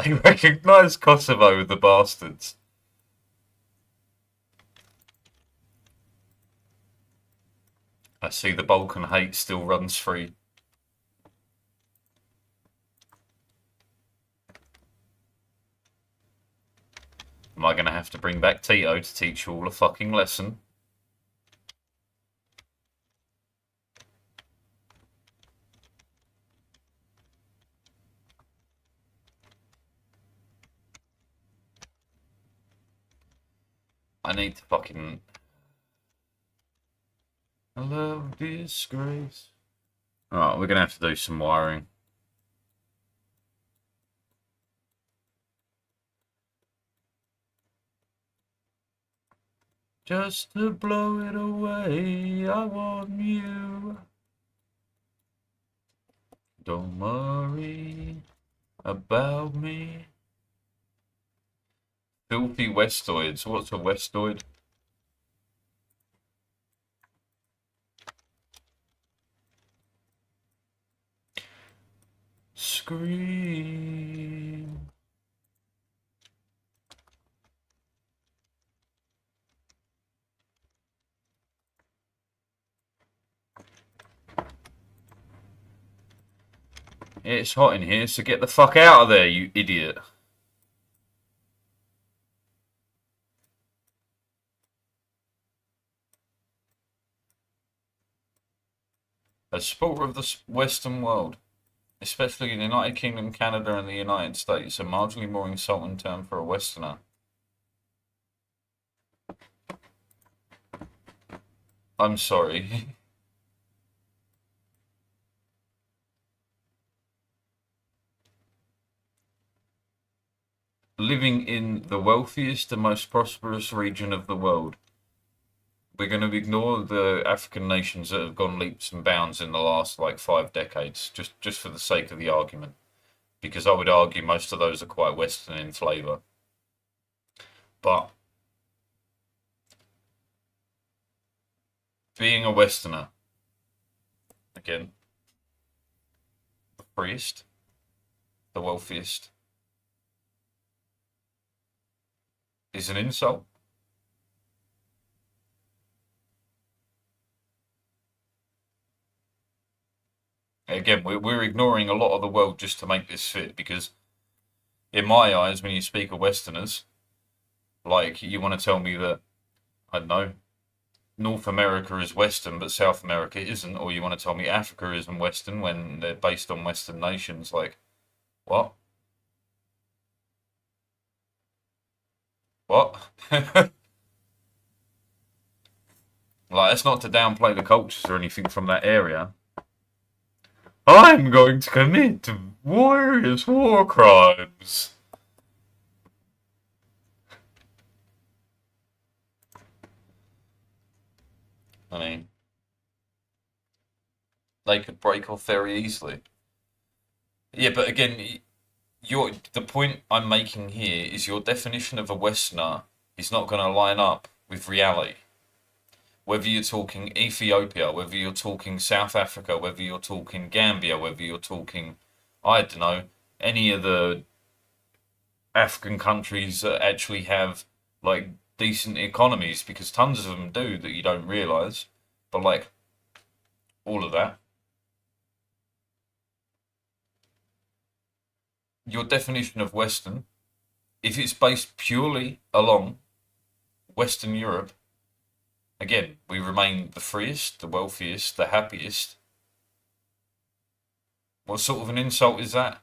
They recognise Kosovo, the bastards. I see the Balkan hate still runs free. Am I going to have to bring back Tito to teach you all a fucking lesson? I need to fucking... I love disgrace. Alright, we're going to have to do some wiring. Just to blow it away, I want you. Don't worry about me. Filthy Westoids. What's a Westoid? scream. It's hot in here, so get the fuck out of there, you idiot. A supporter of the Western world, especially in the United Kingdom, Canada, and the United States, a marginally more insulting term for a Westerner. I'm sorry. Living in the wealthiest and most prosperous region of the world. We're going to ignore the African nations that have gone leaps and bounds in the last like 5 decades, just for the sake of the argument, because I would argue most of those are quite Western in flavour. But being a Westerner, again, the freest, the wealthiest, is an insult. Again, we're ignoring a lot of the world just to make this fit, because in my eyes, when you speak of Westerners, like you want to tell me that, I don't know, North America is Western, but South America isn't, or you want to tell me Africa isn't Western when they're based on Western nations, like, what? What? Like, that's not to downplay the cultures or anything from that area. I'm going to commit various war crimes. I mean, they could break off very easily. Yeah, but again, the point I'm making here is your definition of a Westerner is not going to line up with reality. Whether you're talking Ethiopia, whether you're talking South Africa, whether you're talking Gambia, whether you're talking, I don't know, any of the African countries that actually have like decent economies, because tons of them do that you don't realize. But like all of that, your definition of Western, if it's based purely along Western Europe, again, we remain the freest, the wealthiest, the happiest. What sort of an insult is that?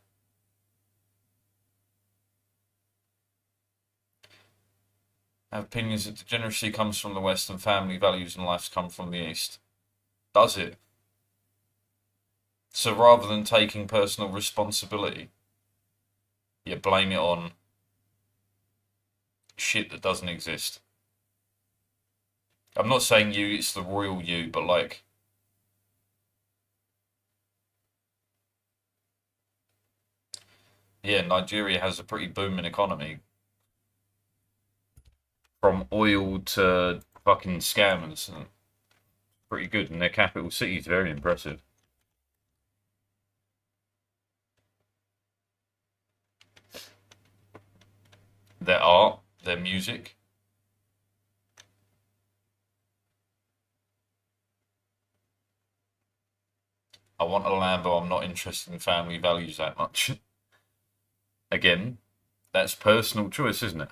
I have opinions that degeneracy comes from the West and family values and lives come from the East. Does it? So rather than taking personal responsibility, you blame it on shit that doesn't exist. I'm not saying you, it's the royal you, but like, yeah, Nigeria has a pretty booming economy. From oil to fucking scammers. And pretty good, and their capital city is very impressive. Their art, their music. I want a Lambo, I'm not interested in family values that much. Again, that's personal choice, isn't it?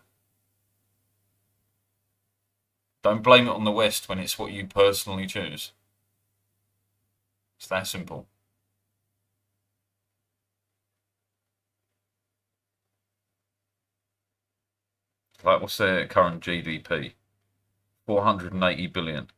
Don't blame it on the West when it's what you personally choose. It's that simple. Like, what's their current GDP? 480 billion.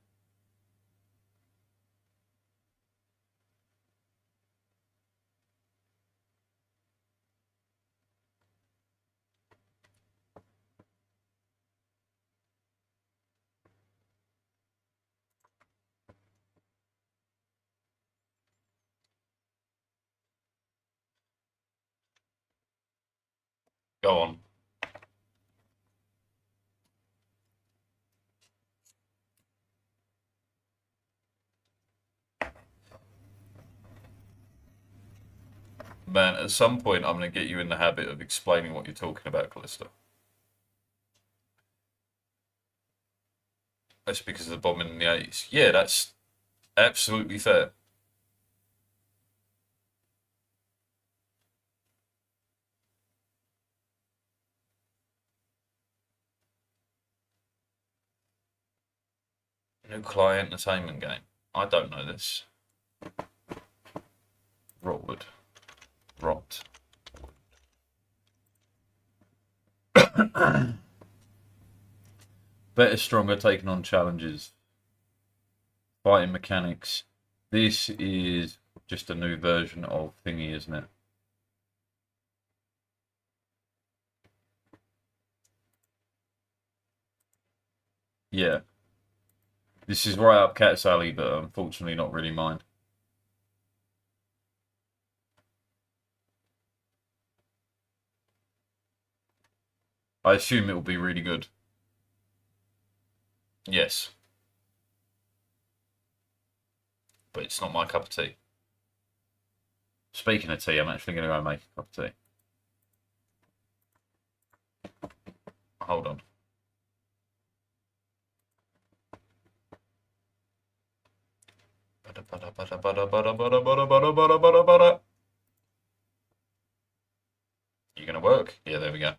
Go on. Man, at some point, I'm going to get you in the habit of explaining what you're talking about, Callisto. That's because of the bombing in the 80s. Yeah, that's absolutely fair. Nuclear entertainment game. I don't know this. Rotwood. Rot. Better, stronger, taking on challenges. Fighting mechanics. This is just a new version of Thingy, isn't it? Yeah. This is right up Cat's alley, but unfortunately not really mine. I assume it will be really good. Yes. But it's not my cup of tea. Speaking of tea, I'm actually going to go make a cup of tea. Hold on. You going to work? Yeah, there we go.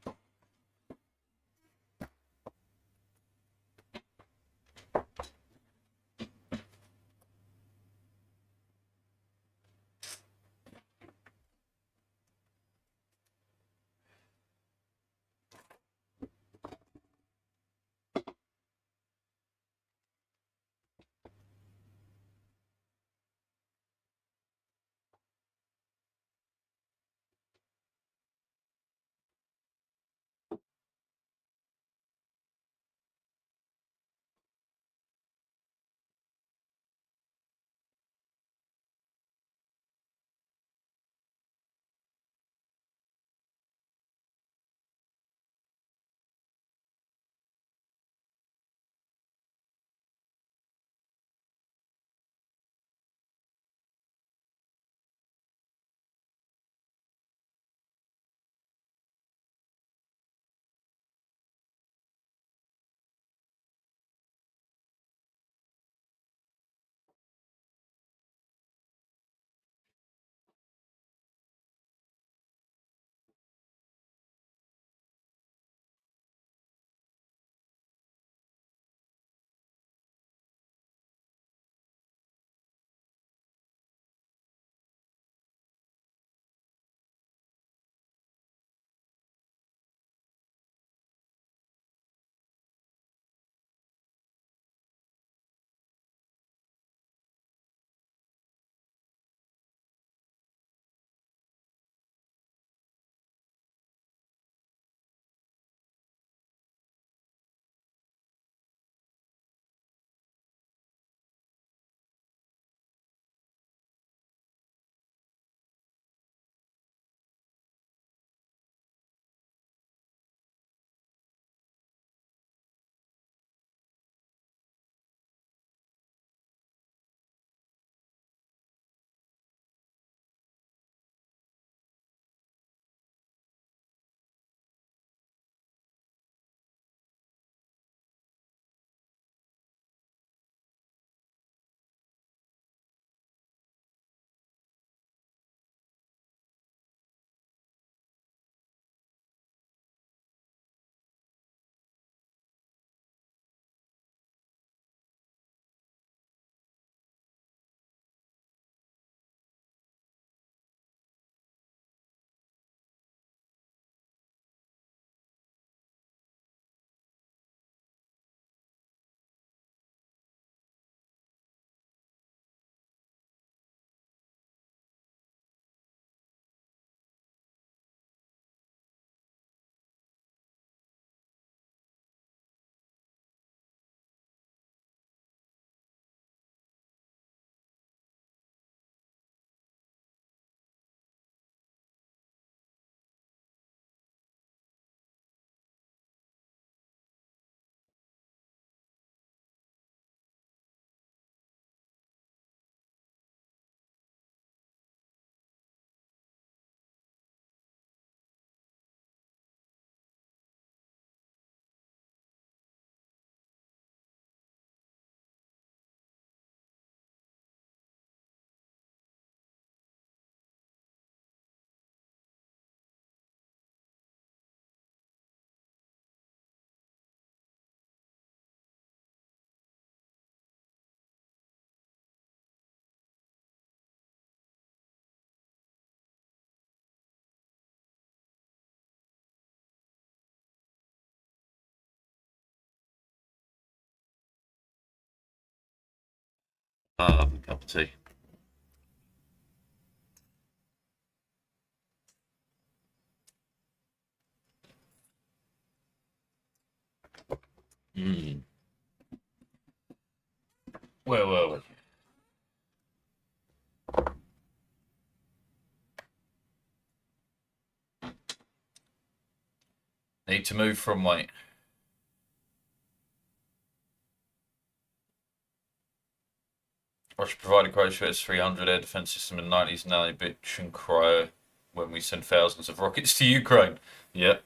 a cup of tea. Where were we? Need to move from weight. Russia provided Croatia S-300 air defense system in the 90s. Now they bitch and cry when we send thousands of rockets to Ukraine. Yep.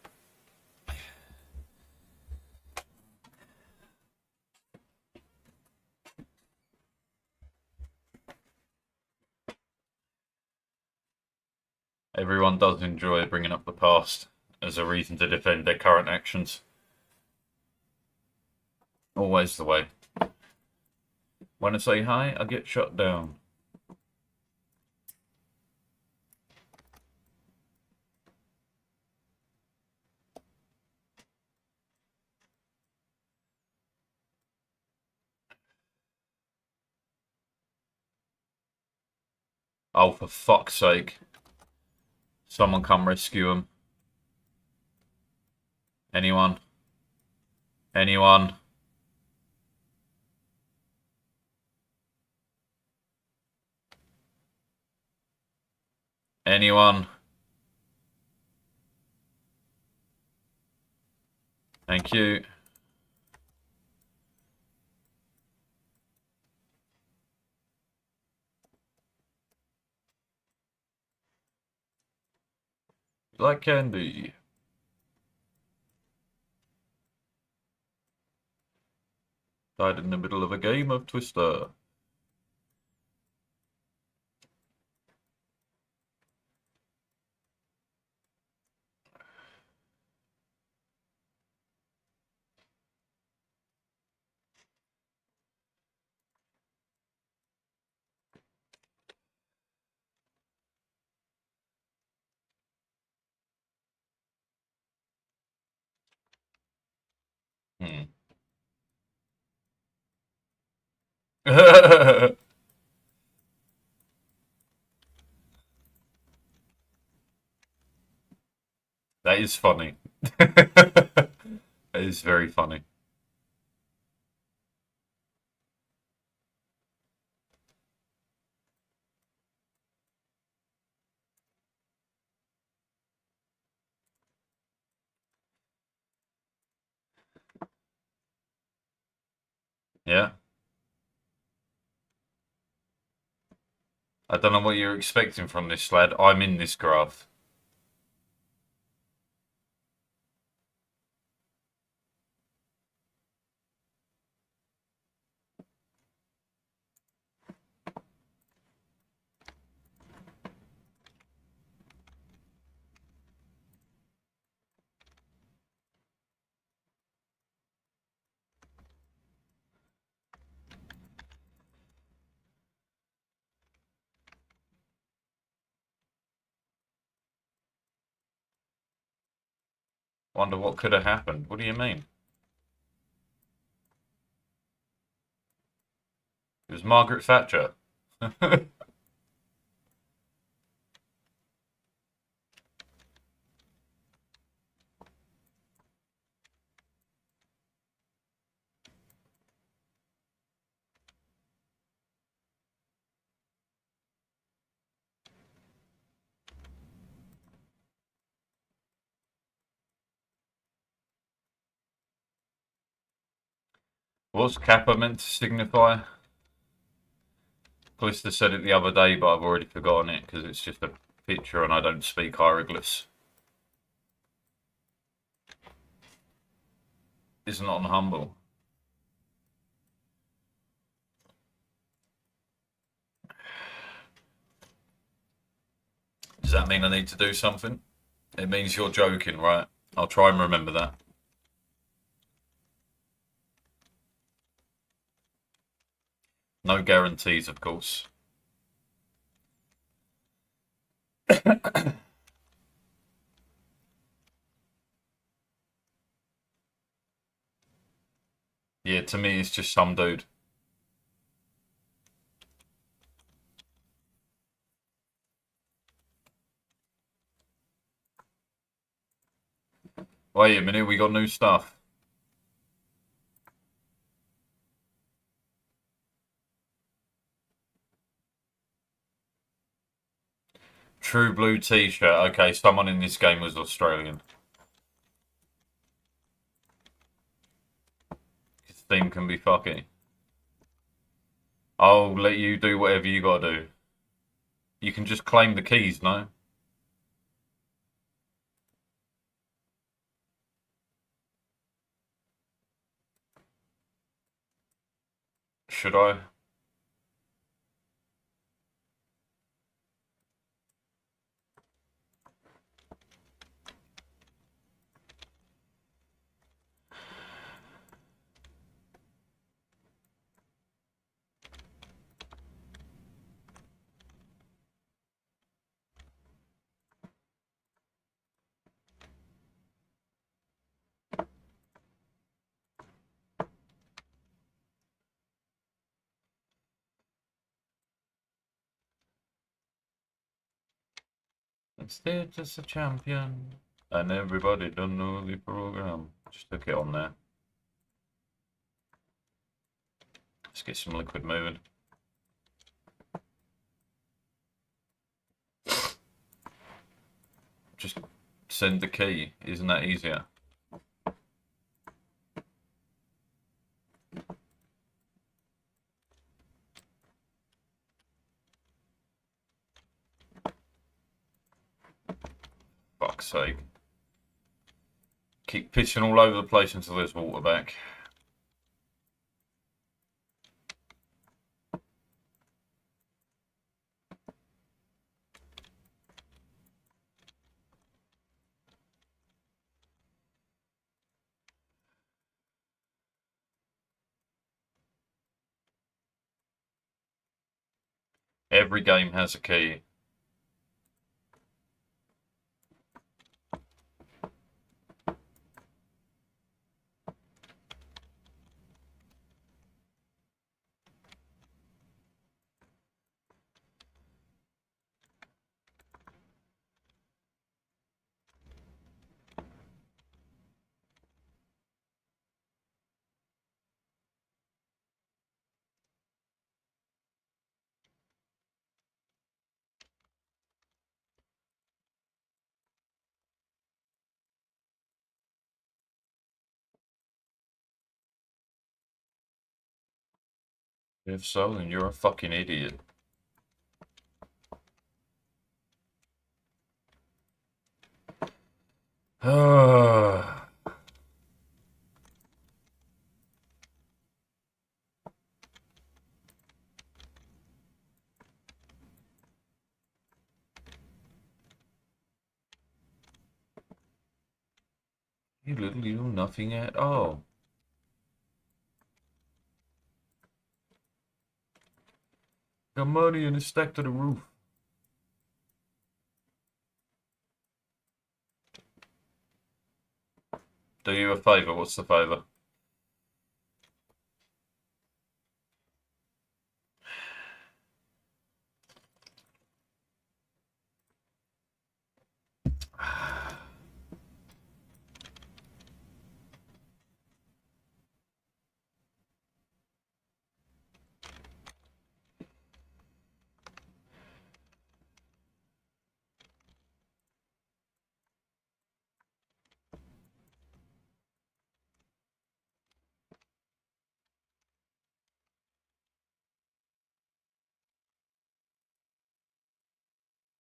Everyone does enjoy bringing up the past as a reason to defend their current actions. Always the way. When I say hi, I get shut down. Oh, for fuck's sake. Someone come rescue him. Anyone? Anyone? Anyone? Thank you. Like candy. Died in the middle of a game of Twister. That is funny. That is very funny. Yeah. I don't know what you're expecting from this lad. I'm in this graph. Wonder what could have happened. What do you mean? It was Margaret Thatcher. What's Kappa meant to signify? Calista said it the other day, but I've already forgotten it because it's just a picture and I don't speak hieroglyphs. Isn't on humble. Does that mean I need to do something? It means you're joking, right? I'll try and remember that. No guarantees, of course. Yeah, to me, it's just some dude. Wait a minute, we got new stuff. True Blue T-shirt. Okay, someone in this game was Australian. This thing can be fucky. I'll let you do whatever you gotta do. You can just claim the keys, no? Should I? Instead, just a champion. And everybody don't know the program. Just took it on there. Let's get some liquid moving. Just send the key. Isn't that easier? Fuck's sake. Keep pitching all over the place until there's water back. Every game has a key. If so, then you're a fucking idiot. You little nothing at all. Got money in a stack to the roof. Do you a favour? What's the favour?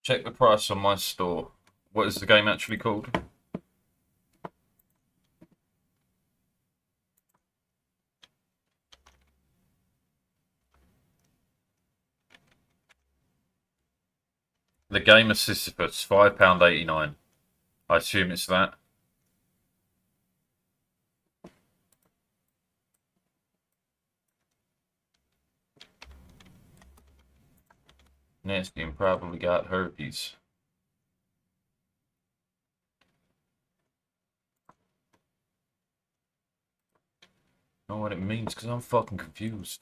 Check the price on my store. What is the game actually called? The Game of Sisyphus, £5.89. I assume it's that. Nasty and probably got herpes. Know what it means because I'm fucking confused.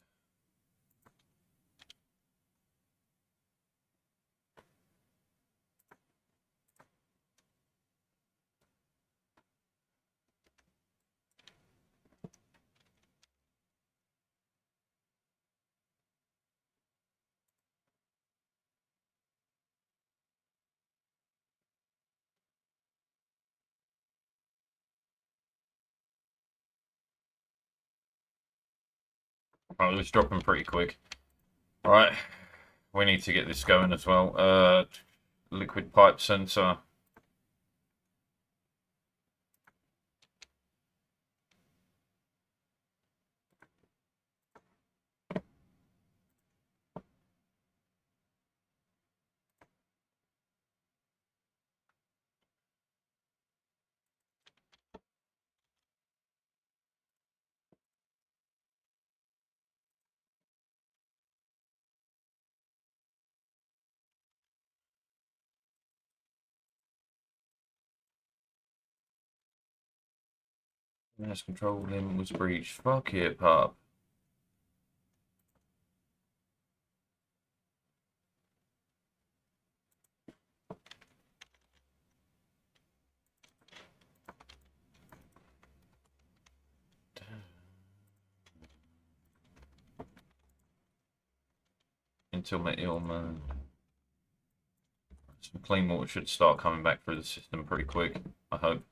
Oh, it's dropping pretty quick. Alright, we need to get this going as well. Liquid pipe sensor. Mass control limit was breached. Fuck it, pup. Until my ailment. Some clean water should start coming back through the system pretty quick, I hope.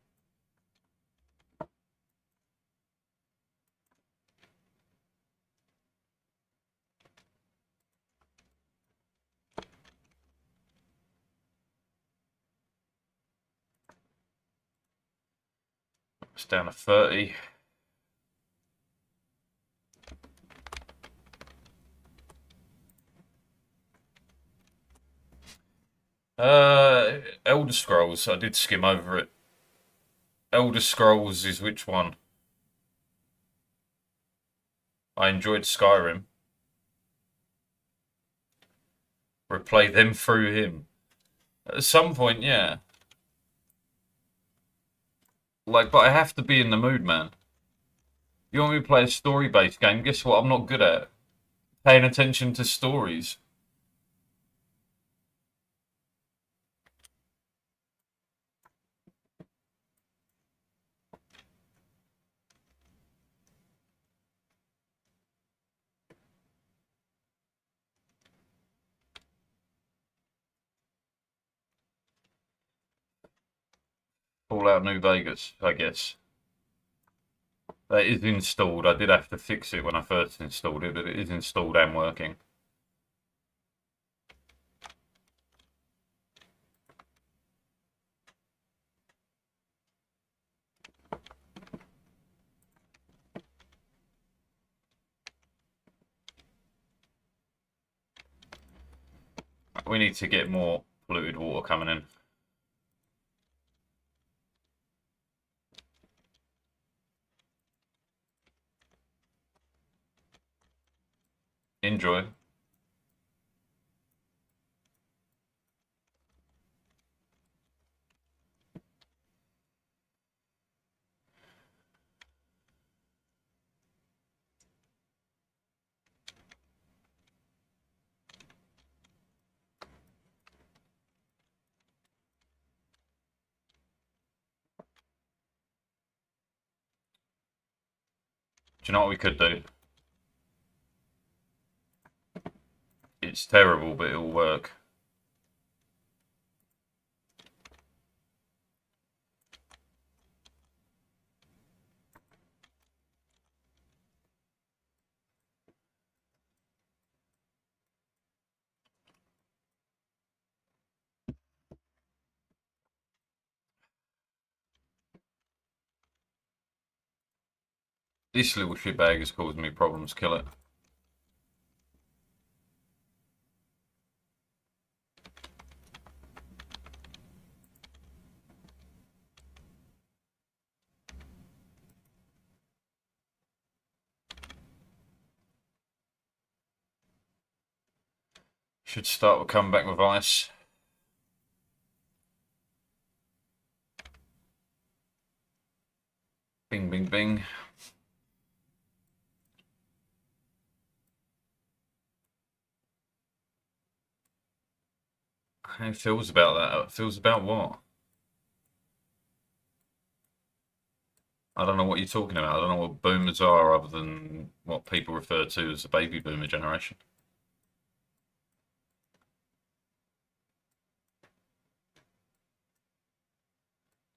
It's down to 30. Elder Scrolls, I did skim over it. Elder Scrolls is which one? I enjoyed Skyrim. Replay them through him. At some point, yeah. Like, but I have to be in the mood, man. You want me to play a story-based game? Guess what I'm not good at? Paying attention to stories. Fallout New Vegas, I guess. That is installed. I did have to fix it when I first installed it, but it is installed and working. We need to get more polluted water coming in. Enjoy. Do you know what we could do? It's terrible, but it'll work. This little shitbag is causing me problems. Kill it. Should start with come back with ice. Bing, bing, bing. How it feels about that? It feels about what? I don't know what you're talking about. I don't know what boomers are other than what people refer to as the baby boomer generation.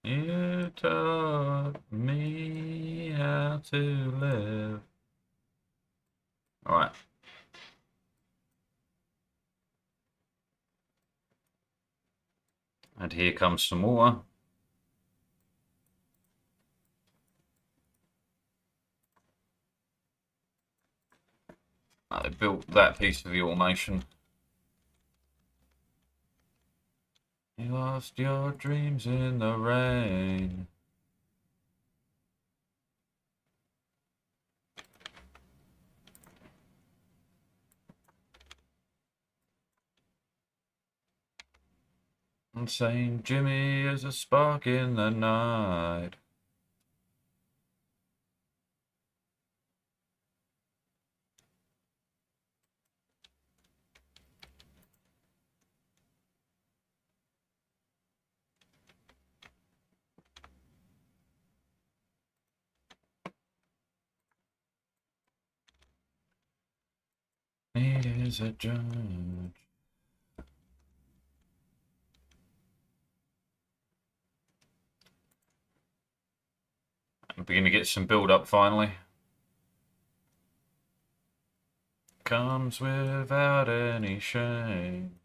You taught me how to live. Alright. And here comes some more. They built that piece of the automation. You lost your dreams in the rain. And saying Jimmy is a spark in the night. It is a judge. I'm beginning to get some build up finally. Comes without any shame.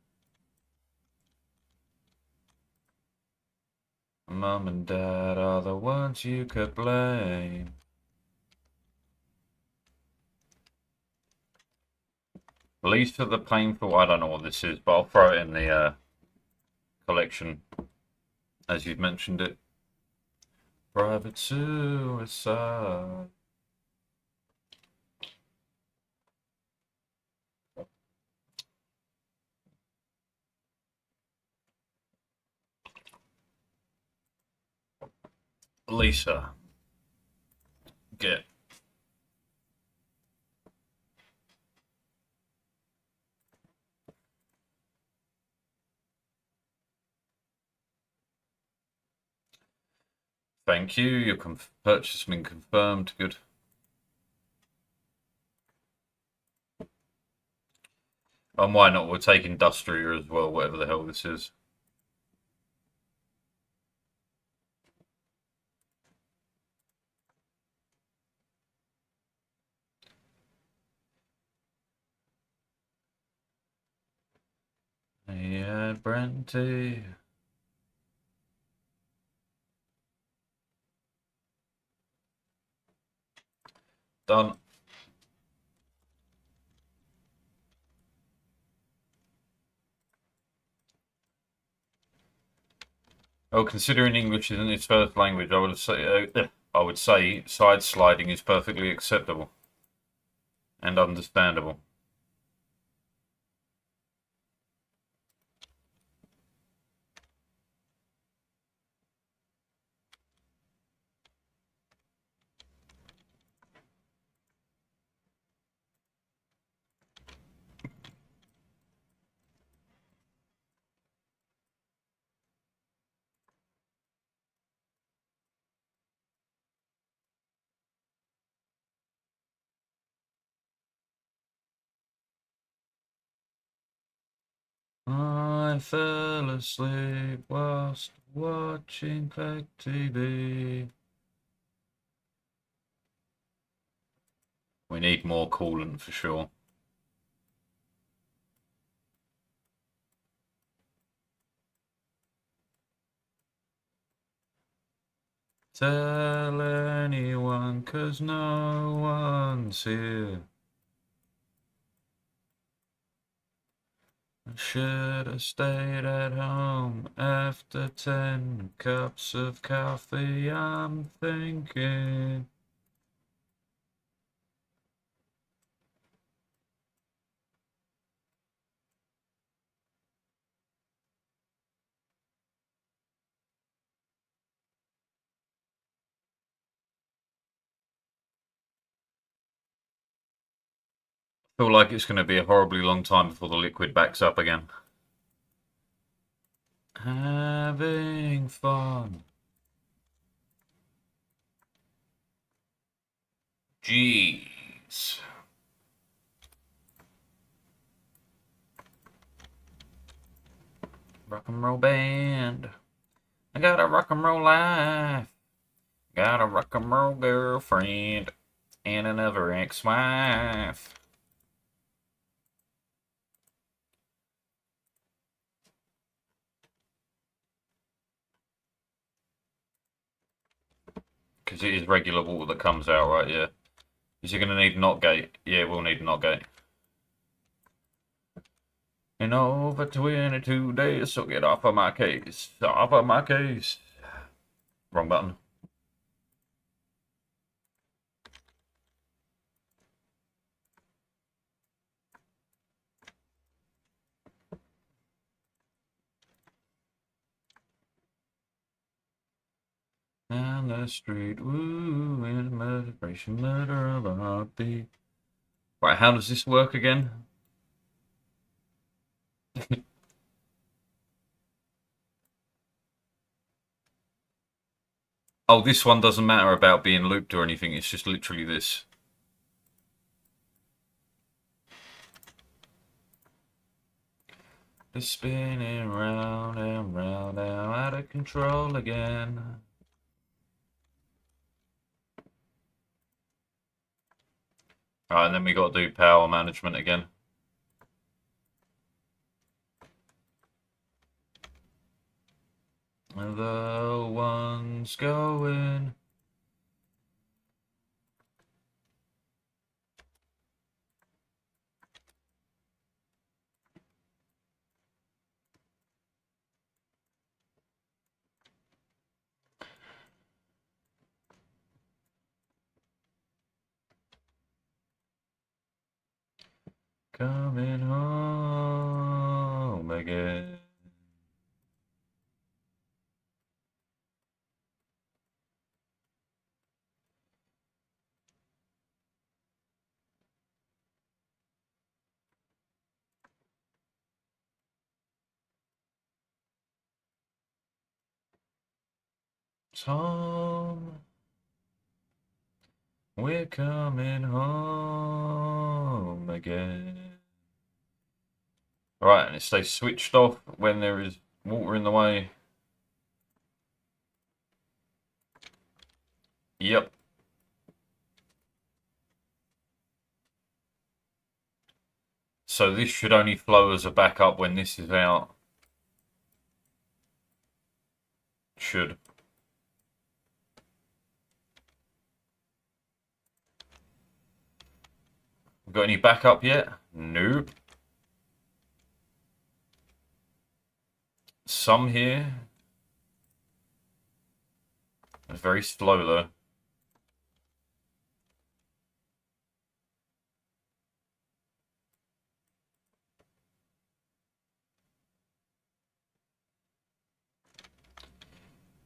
Mum and Dad are the ones you could blame. Lisa the Painful, I don't know what this is, but I'll throw it in the collection as you've mentioned it. Private Suicide. Lisa. Get. Thank you. Your purchase has been confirmed. Good. And why not? We're taking Industrial as well, whatever the hell this is. Yeah, Brenty. Done. Oh, considering English isn't his first language, I would say side sliding is perfectly acceptable and understandable. I fell asleep whilst watching Peck TV. We need more coolant for sure. Tell anyone, 'cause no one's here. I should have stayed at home after 10 cups of coffee, I'm thinking. I feel like it's going to be a horribly long time before the liquid backs up again. Having fun. Jeez. Rock and roll band. I got a rock and roll life. Got a rock and roll girlfriend and another ex-wife. Because it is regular water that comes out, right? Yeah. Is it going to need knot gate? Yeah, we'll need knot gate. In over 22 days, so get off of my case. Off of my case. Wrong button. Down the street, woo, in murder of a heartbeat. Right, how does this work again? Oh, this one doesn't matter about being looped or anything. It's just literally this. It's spinning round and round, now out of control again. Alright, and then we got to do power management again. The one's going. Coming home again. Tom, we're coming home again. Right, and it stays switched off when there is water in the way. Yep. So this should only flow as a backup when this is out. Should. Got any backup yet? Nope. Some here. It's very slow though.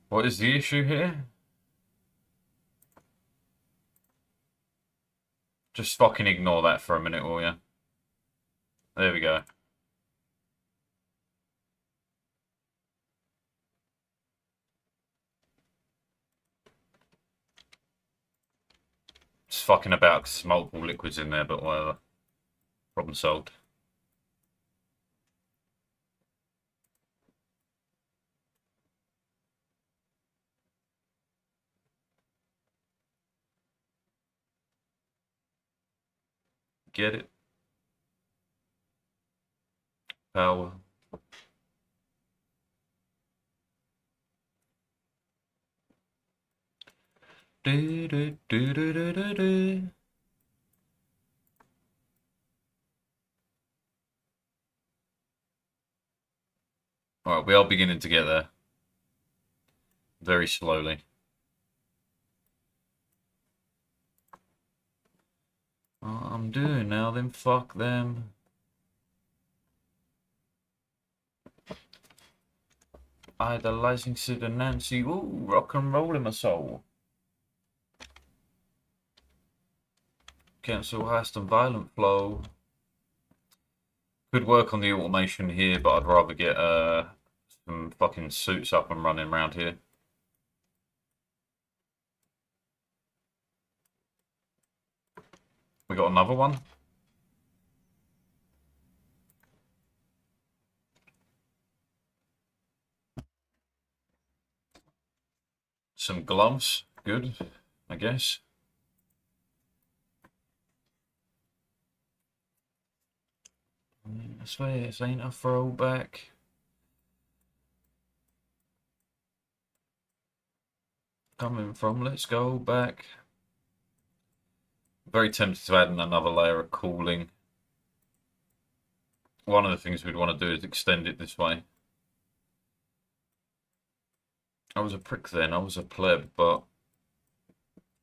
What is the issue here? Just fucking ignore that for a minute, will ya? There we go. It's fucking about 'cause there's multiple liquids in there, but whatever. Problem solved. Get it? Power. Do, do, do, do, do, do, do. Alright, we are beginning to get there. Very slowly. What I'm doing now, then fuck them. Idolizing Sid and Nancy. Ooh, rock and roll in my soul. Cancel heist and violent flow. Could work on the automation here, but I'd rather get some fucking suits up and running around here. We got another one. Some gloves. Good, I guess. I swear this ain't a throwback. Coming from, let's go back. Very tempted to add in another layer of cooling. One of the things we'd want to do is extend it this way. I was a prick then, I was a pleb, but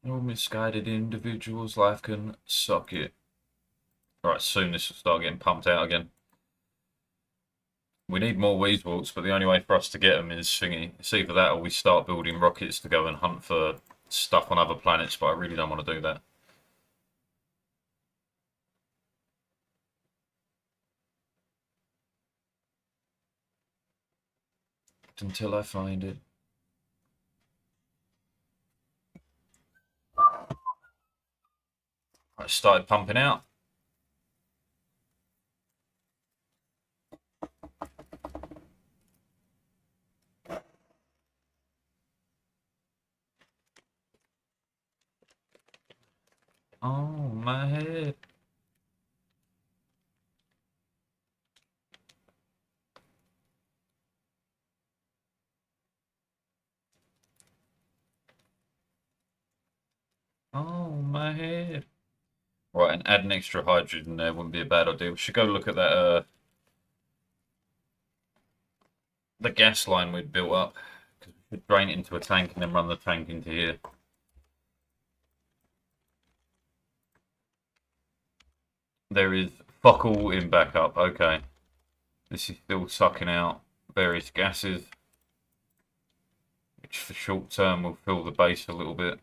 all misguided individuals' life can suck it. Right, soon this will start getting pumped out again. We need more Weezewolts, but the only way for us to get them is thingy. It's either that or we start building rockets to go and hunt for stuff on other planets, but I really don't want to do that. Until I find it. I started pumping out. Oh, my head. Oh, my head. Right, and add an extra hydrogen there wouldn't be a bad idea. We should go look at that, the gas line we'd built up. Because we could drain it into a tank and then run the tank into here. There is fuck all in backup. Okay. This is still sucking out various gases, which for short term will fill the base a little bit.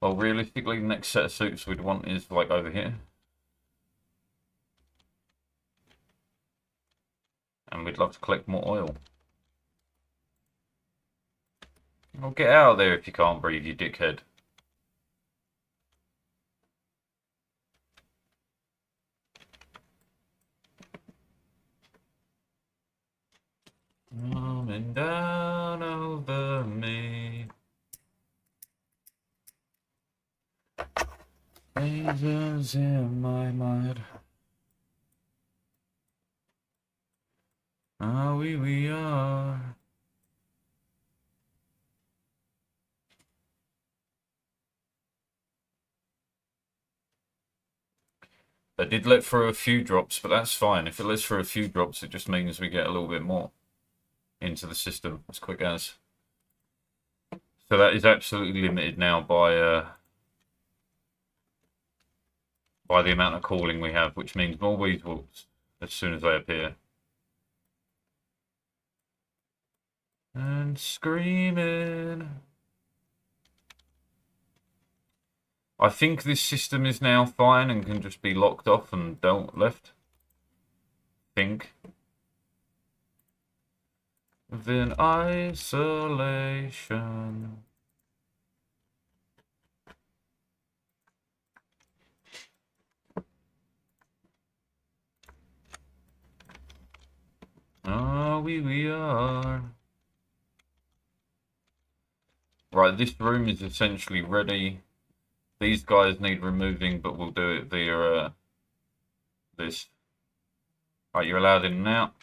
Well, realistically, the next set of suits we'd want is like over here. And we'd love to collect more oil. Well, get out of there if you can't breathe, you dickhead. Coming down over me. Lasers in my mind. Ah, we are. They did let through a few drops, but that's fine. If it lets through a few drops, it just means we get a little bit more into the system as quick as. So that is absolutely limited now by the amount of cooling we have, which means more Weezewolts as soon as they appear. And screaming. I think this system is now fine and can just be locked off and don't left. Think. Then isolation. Oh, we are. Right, this room is essentially ready. These guys need removing, but we'll do it via this. Right, you're allowed in and out.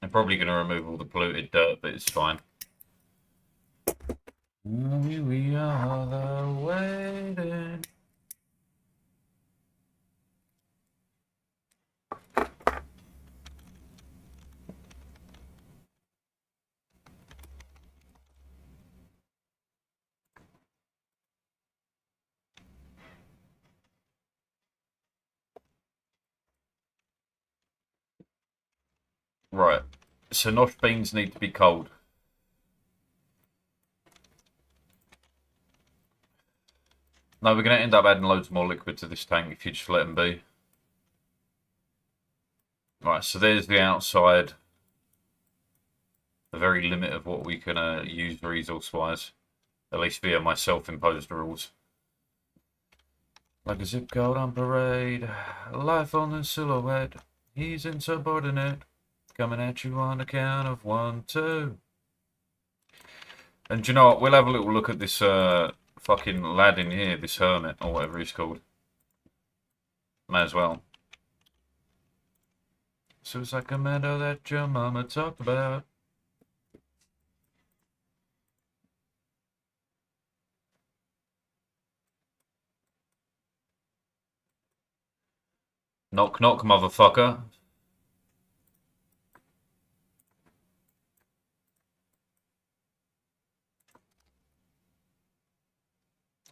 I'm probably going to remove all the polluted dirt, but it's fine. We are the waiting. Right, so Nosh beans need to be cold. No, we're going to end up adding loads more liquid to this tank if you just let them be. Right, so there's the outside. The very limit of what we can use resource-wise. At least via my self-imposed rules. Like a zip code on parade. Life on the silhouette. He's insubordinate. Coming at you on the count of 1, 2. And do you know what? We'll have a little look at this fucking lad in here, this hermit, or whatever he's called. May as well. So it's like a meadow that your mama talked about. Knock, knock, motherfucker.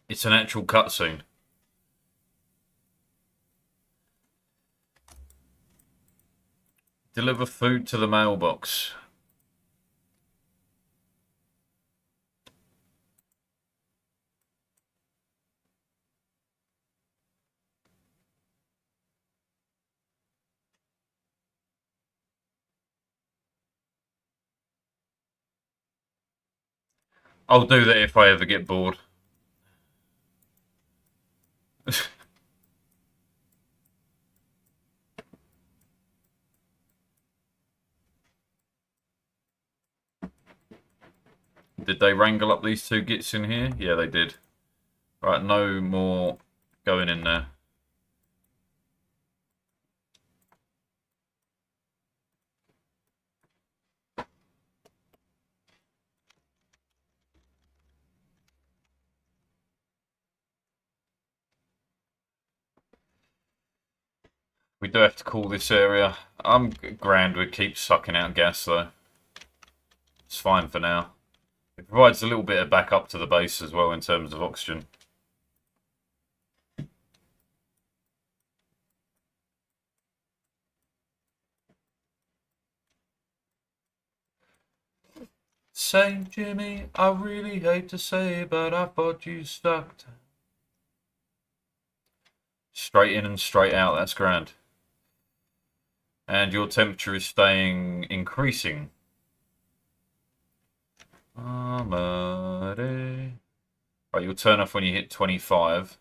It's an actual cutscene. Deliver food to the mailbox. I'll do that if I ever get bored. Did they wrangle up these two gits in here? Yeah, they did. Right, no more going in there. We do have to call this area. I'm grand with keep sucking out gas though. It's fine for now. It provides a little bit of backup to the base as well in terms of oxygen. Say, Jimmy, I really hate to say, but I thought you sucked. Straight in and straight out, that's grand. And your temperature is staying increasing. Right, you'll turn off when you hit 25.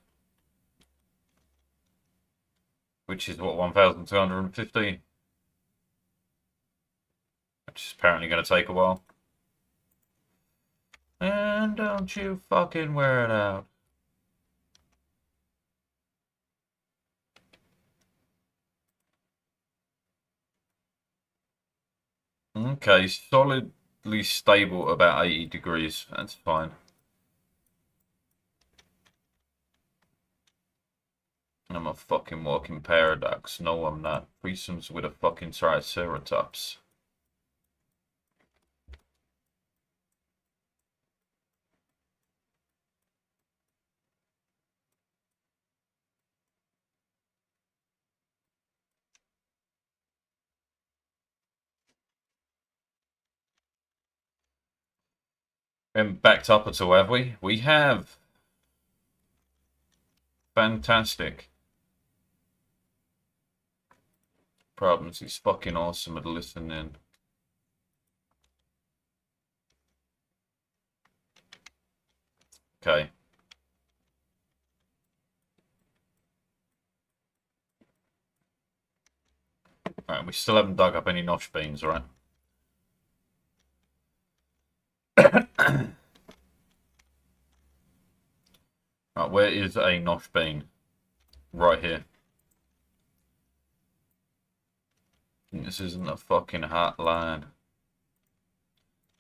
Which is what, 1,250? Which is apparently going to take a while. And don't you fucking wear it out. Okay, solidly stable about 80 degrees. That's fine. I'm a fucking walking paradox. No, I'm not. Threesomes with a fucking triceratops. We haven't backed up at all, have we? We have. Fantastic. Problems. It's fucking awesome at listening. Okay. Alright, we still haven't dug up any nosh beans, right? Right, where is a nosh bean? Right here. This isn't a fucking hot line.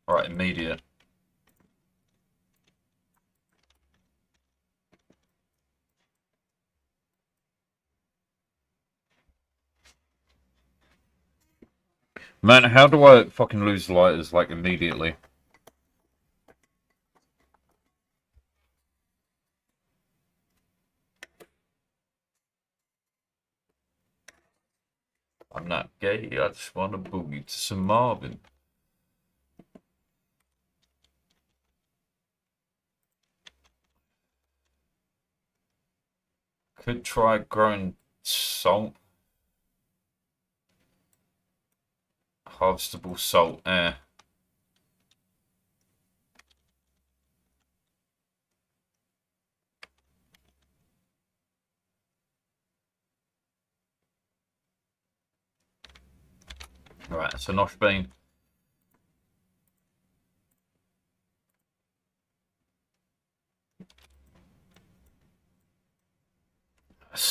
Alright, immediate. Man, how do I fucking lose lighters, like, immediately? I'm not gay, I just want to boogie to some Marvin. Could try growing salt. Harvestable salt, Right, so nosh bean.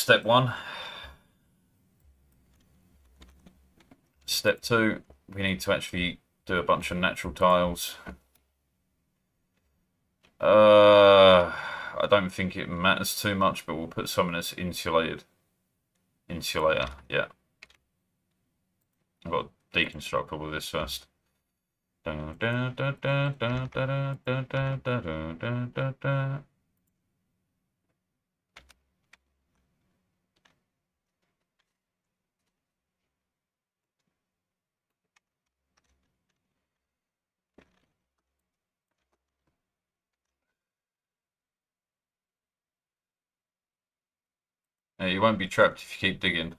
step 1. Step 2, we need to actually do a bunch of natural tiles. I don't think it matters too much, but we'll put something that's insulated. Insulator, yeah. I've got to deconstruct all of this first. You won't be trapped if you keep digging.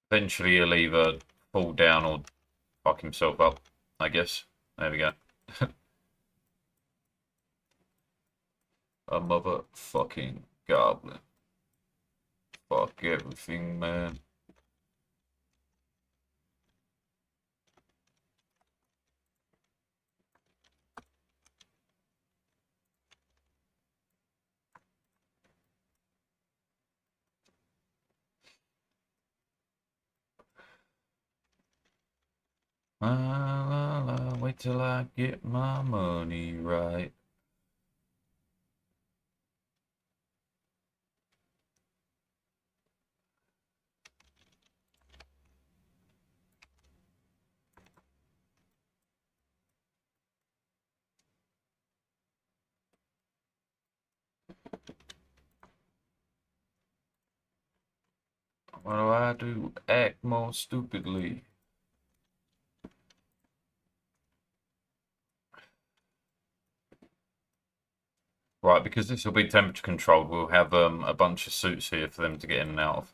Eventually he'll either fall down or fuck himself up, I guess. There we go. A motherfucking goblin. Fuck everything, man. La, la, la, wait till I get my money right. What do I do? Act more stupidly. Right, because this will be temperature controlled, we'll have a bunch of suits here for them to get in and out of.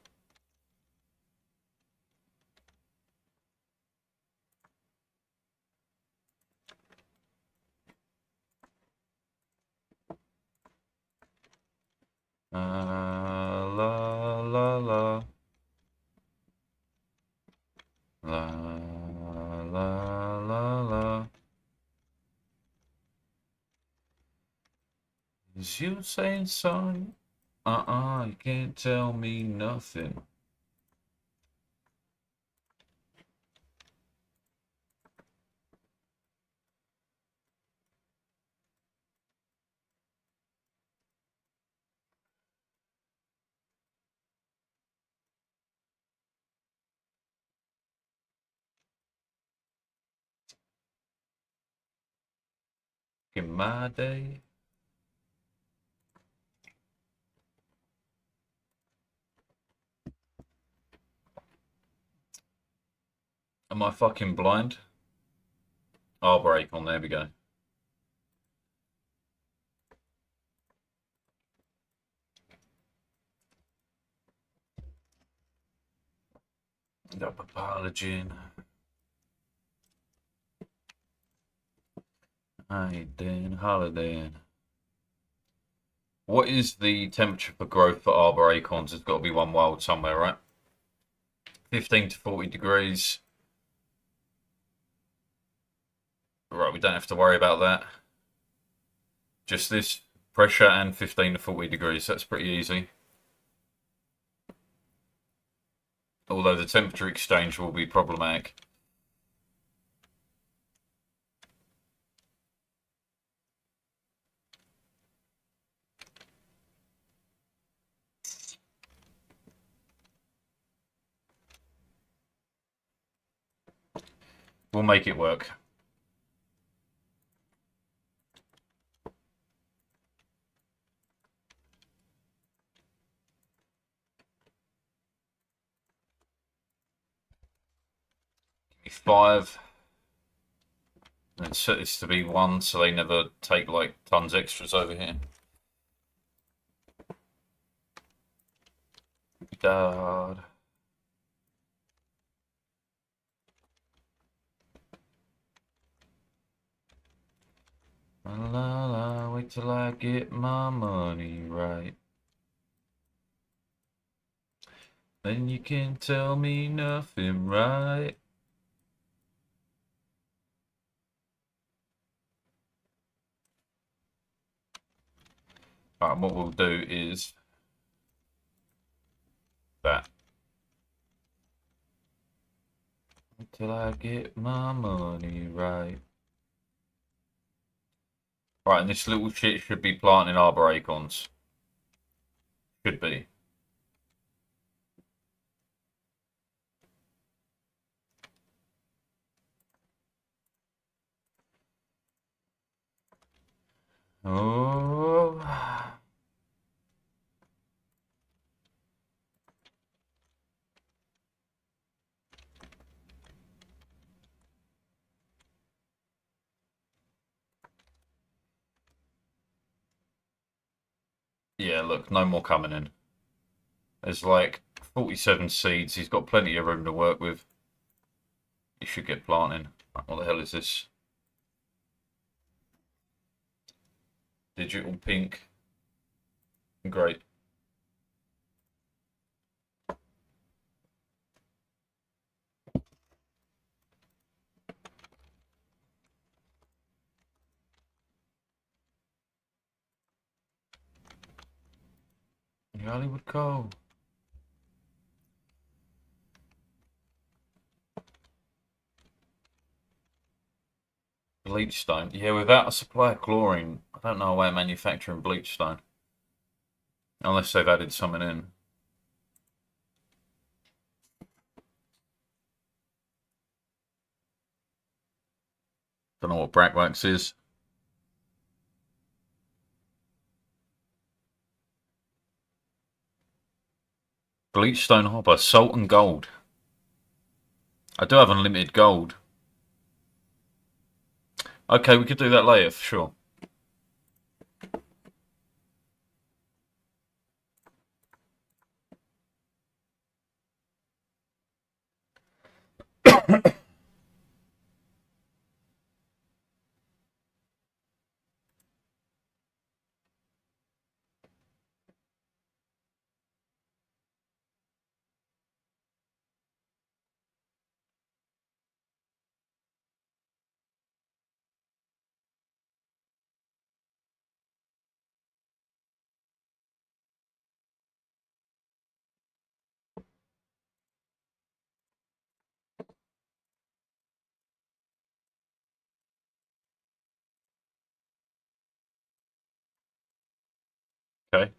La la la. La la la la. Is you saying something? You can't tell me nothing. In my day. Am I fucking blind? Arbor Acorn, there we go. Got Papalogen. Hey, Dan, Holiday. What is the temperature for growth for Arbor Acorns? There's got to be one wild somewhere, right? 15 to 40 degrees. Right, we don't have to worry about that. Just this pressure and 15 to 40 degrees. That's pretty easy. Although the temperature exchange will be problematic. We'll make it work. Give me 5. And set this to be 1 so they never take like tons extras over here. Dad. La la la, wait till I get my money right. Then you can tell me nothing, right? Alright, what we'll do is that. Until I get my money right. Right, and this little shit should be planting arbor acorns. Should be. Oh. Yeah, look, no more coming in. There's like 47 seeds. He's got plenty of room to work with. He should get planting. What the hell is this? Digital pink. Great. Hollywood coal. Bleach stone. Yeah, without a supply of chlorine, I don't know a way of manufacturing bleach stone. Unless they've added something in. Don't know what brackwax is. Bleach stone hopper, salt and gold. I do have unlimited gold. Okay, we could do that later for sure. Okay.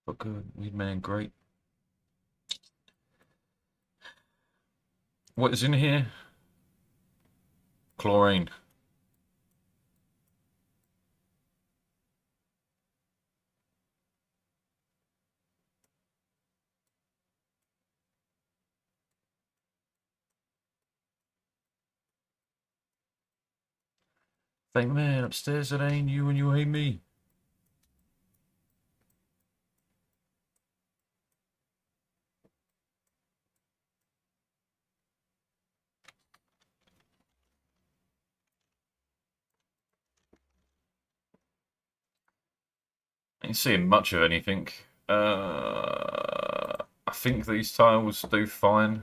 But good. Weed man, great. What is in here? Chlorine. Think, man, upstairs it ain't you and you ain't me. Ain't seeing much of anything. I think these tiles do fine.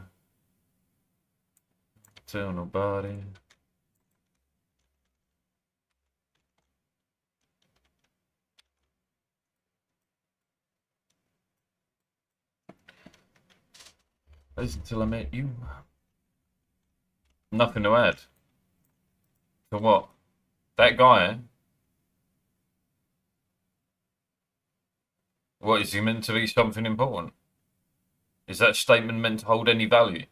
Tell nobody. That's until I met you. Nothing to add. To what? That guy? What, is he meant to be something important? Is that statement meant to hold any value?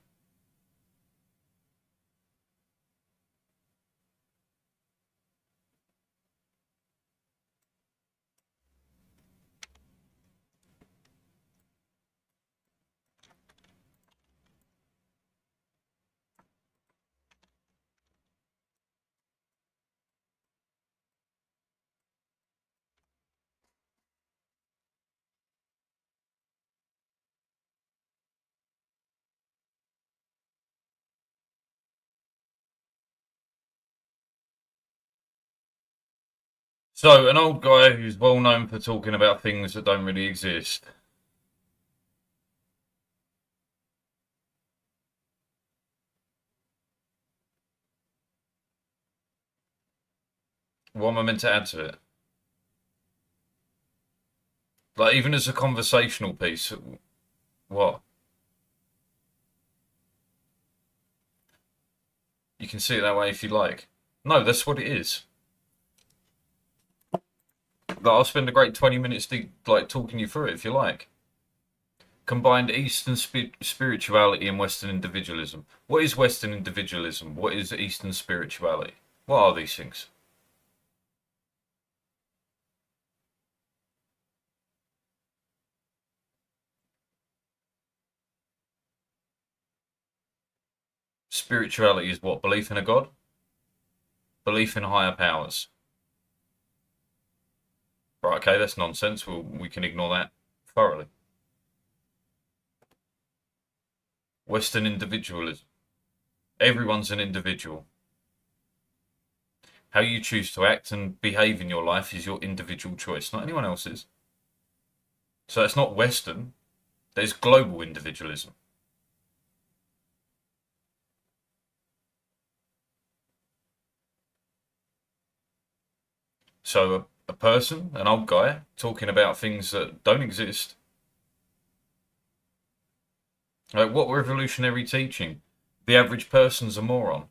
So, an old guy who's well known for talking about things that don't really exist. What am I meant to add to it? Like, even as a conversational piece, what? You can see it that way if you like. No, that's what it is. Like, I'll spend a great 20 minutes like talking you through it if you like. Combined Eastern spirituality and Western individualism. What is Western individualism? What is Eastern spirituality? What are these things? Spirituality is what? Belief in a god? Belief in higher powers. Right, okay, that's nonsense. We can ignore that thoroughly. Western individualism. Everyone's an individual. How you choose to act and behave in your life is your individual choice, not anyone else's. So it's not Western. There's global individualism. So a person, an old guy, talking about things that don't exist. Like, what revolutionary teaching? The average person's a moron.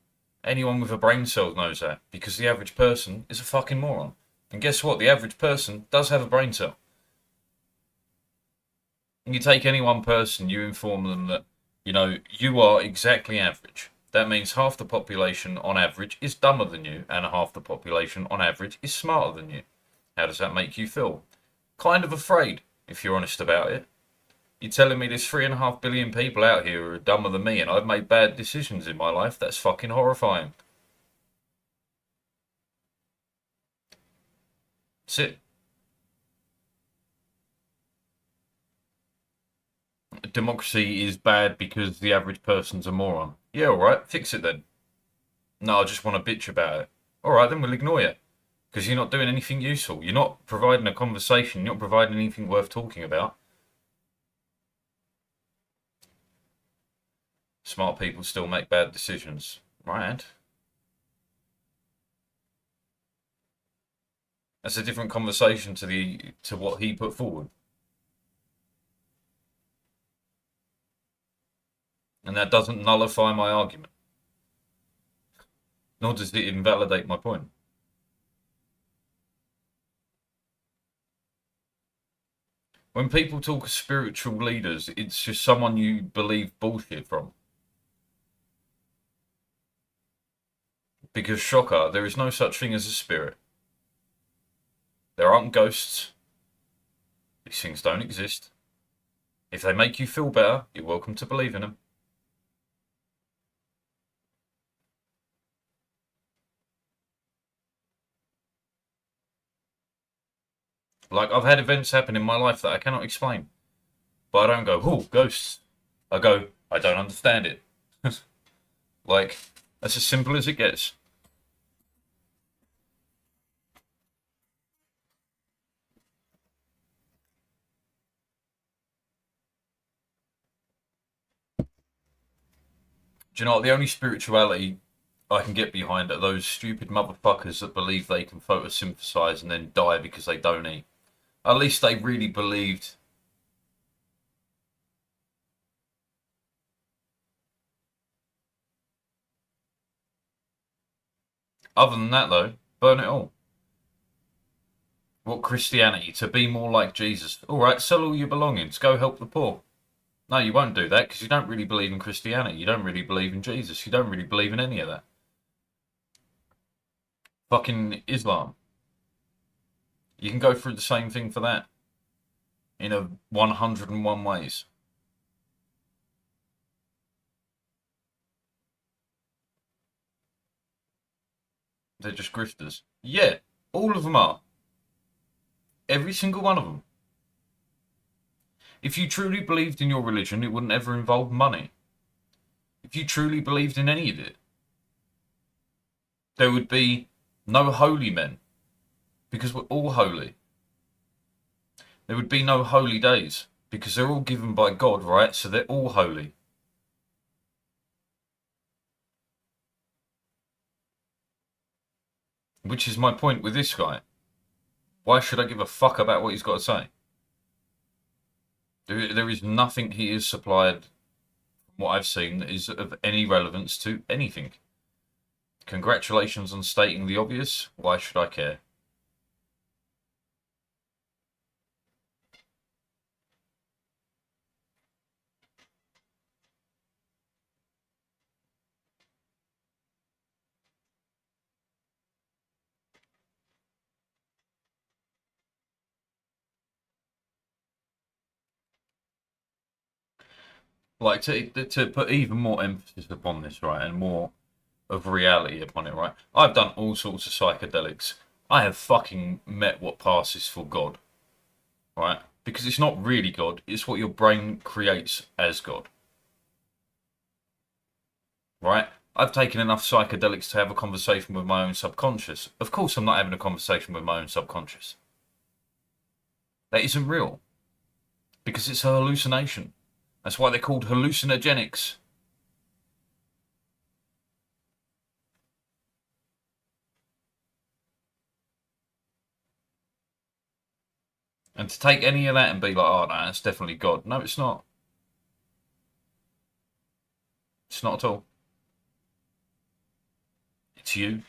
Anyone with a brain cell knows that, because the average person is a fucking moron. And guess what? The average person does have a brain cell. And you take any one person, you inform them that, you are exactly average. That means half the population on average is dumber than you, and half the population on average is smarter than you. How does that make you feel? Kind of afraid, if you're honest about it. You're telling me there's 3.5 billion people out here who are dumber than me and I've made bad decisions in my life? That's fucking horrifying. That's it. Democracy is bad because the average person's a moron. Yeah, alright, fix it then. No, I just want to bitch about it. Alright, then we'll ignore you. Because you're not doing anything useful. You're not providing a conversation. You're not providing anything worth talking about. Smart people still make bad decisions. Right. That's a different conversation to what he put forward. And that doesn't nullify my argument. Nor does it invalidate my point. When people talk of spiritual leaders, it's just someone you believe bullshit from. Because, shocker, there is no such thing as a spirit. There aren't ghosts. These things don't exist. If they make you feel better, you're welcome to believe in them. Like, I've had events happen in my life that I cannot explain. But I don't go, oh, ghosts. I go, I don't understand it. Like, that's as simple as it gets. Do you know what? The only spirituality I can get behind are those stupid motherfuckers that believe they can photosynthesize and then die because they don't eat. At least they really believed. Other than that, though, burn it all. What Christianity? To be more like Jesus. All right, sell all your belongings. Go help the poor. No, you won't do that because you don't really believe in Christianity. You don't really believe in Jesus. You don't really believe in any of that. Fucking Islam. You can go through the same thing for that in a 101 ways. They're just grifters. Yeah, all of them are. Every single one of them. If you truly believed in your religion, it wouldn't ever involve money. If you truly believed in any of it, there would be no holy men because we're all holy. There would be no holy days because they're all given by God, right? So they're all holy. Which is my point with this guy. Why should I give a fuck about what he's got to say? There is nothing he has supplied, from what I've seen, that is of any relevance to anything. Congratulations on stating the obvious. Why should I care? Like, to put even more emphasis upon this, right, and more of reality upon it, right? I've done all sorts of psychedelics. I have fucking met what passes for God, right? Because it's not really God, it's what your brain creates as God, right? I've taken enough psychedelics to have a conversation with my own subconscious. Of course, I'm not having a conversation with my own subconscious. That isn't real because it's a hallucination. That's why they're called hallucinogenics. And to take any of that and be like, oh, no, that's definitely God. No, it's not. It's not at all. It's you.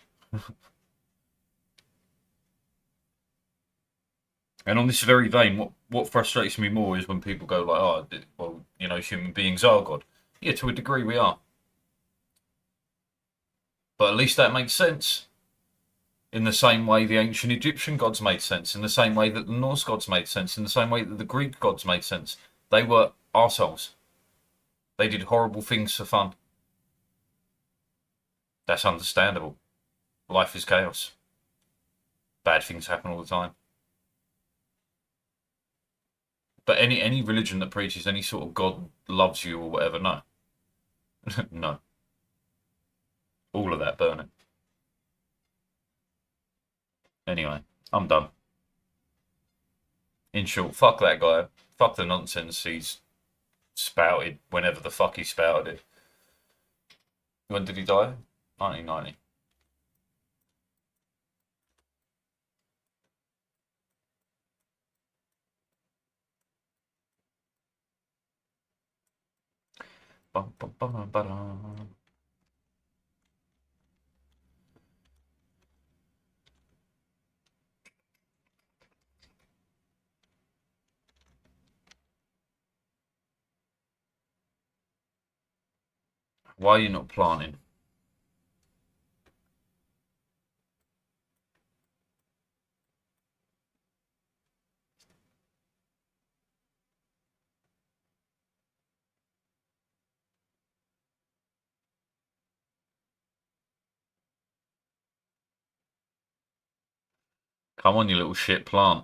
And on this very vein, what frustrates me more is when people go like, oh, well, you know, human beings are God. Yeah, to a degree we are. But at least that makes sense. In the same way the ancient Egyptian gods made sense, in the same way that the Norse gods made sense, in the same way that the Greek gods made sense. They were arseholes. They did horrible things for fun. That's understandable. Life is chaos. Bad things happen all the time. But any religion that preaches any sort of God loves you or whatever, no. No. All of that burning. Anyway, I'm done. In short, fuck that guy. Fuck the nonsense he's spouted whenever the fuck he spouted it. When did he die? 1990. Bum, bum, bum, ba-dum. Why are you not planting? Come on, you little shit plant.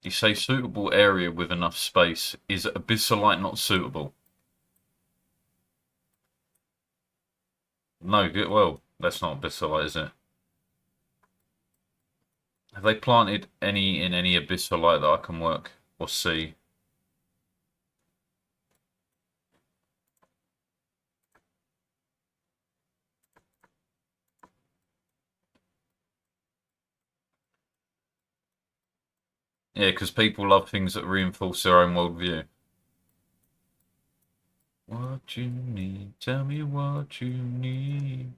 You say suitable area with enough space. Is abyssalite not suitable? No, well, that's not abyssalite, is it? Have they planted any in any abyssalite that I can work or see? Yeah, because people love things that reinforce their own worldview. What you need, tell me what you need.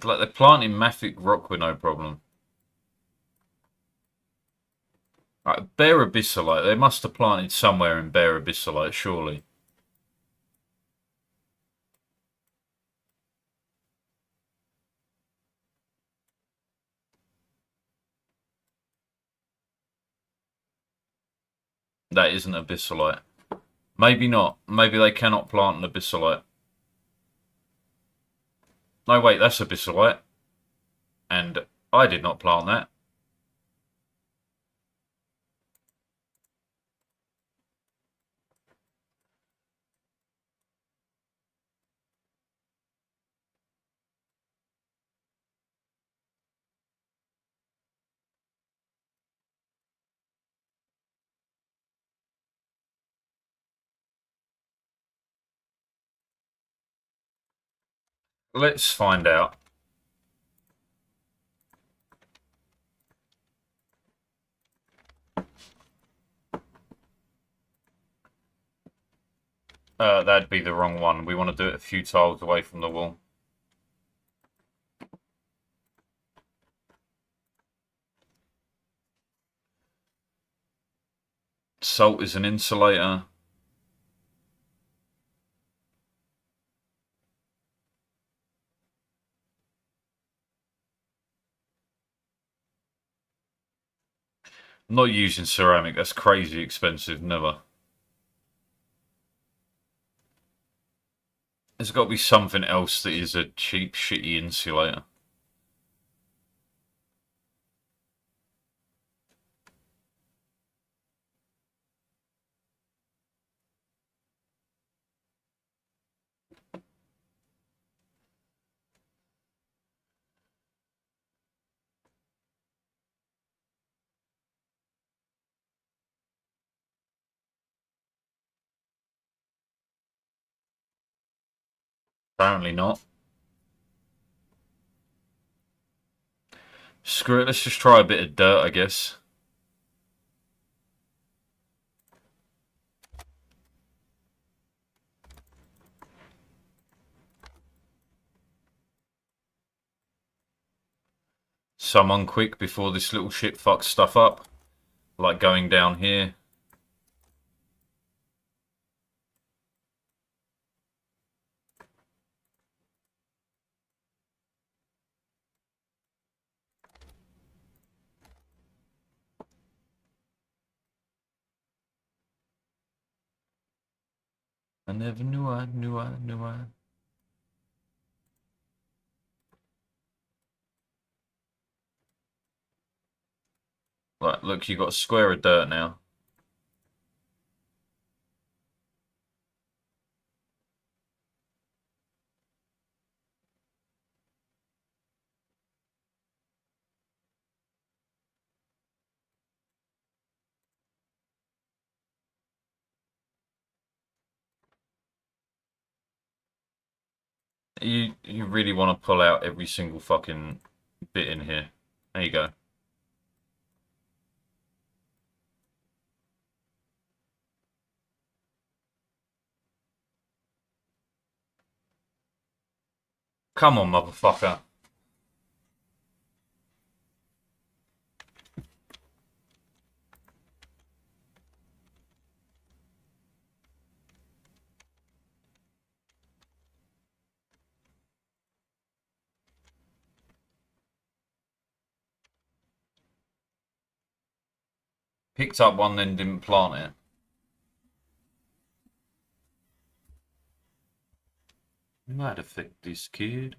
Like they're planting mafic rock with no problem. Like bare abyssalite, they must have planted somewhere in bare abyssalite, surely. That isn't abyssalite. Maybe not. Maybe they cannot plant an abyssalite. No, wait, that's abyssalite. And I did not plant that. Let's find out. That'd be the wrong one. We want to do it a few tiles away from the wall. Salt is an insulator. I'm not using ceramic. That's crazy expensive. Never. There's got to be something else that is a cheap, shitty insulator. Apparently not. Screw it. Let's just try a bit of dirt, I guess. Someone quick before this little shit fucks stuff up. Like going down here. I never knew I. Right, look, you got a square of dirt now. You really want to pull out every single fucking bit in here. There you go. Come on, motherfucker. Picked up one, then didn't plant it. Might affect this kid.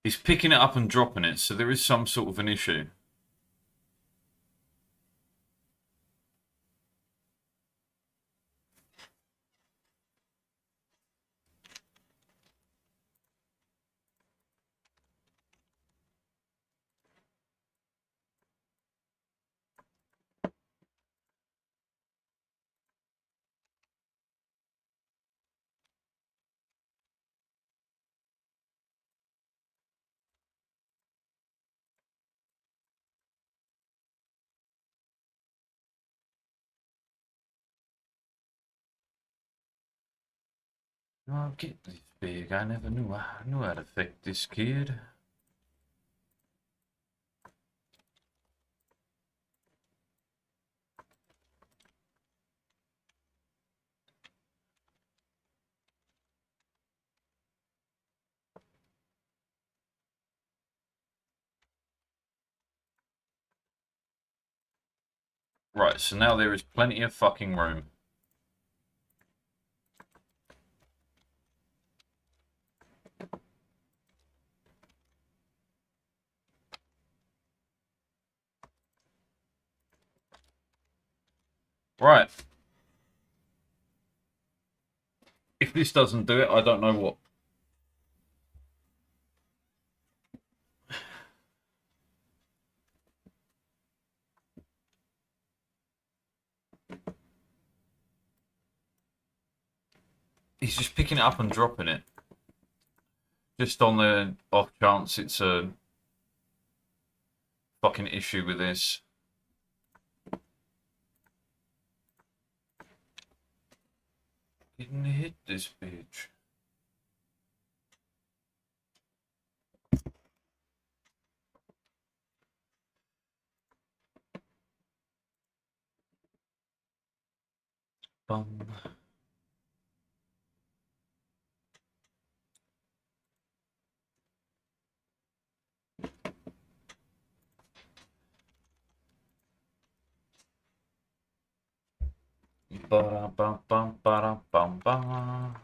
He's picking it up and dropping it, so there is some sort of an issue. I'll get this big. I never knew I knew how to affect this kid. Right, so now there is plenty of fucking room. Right. If this doesn't do it, I don't know what. He's just picking it up and dropping it. Just on the off chance it's a fucking issue with this. Didn't hit this bitch. Bum. Ba-da-bum-bum-ba-da-bum-bum.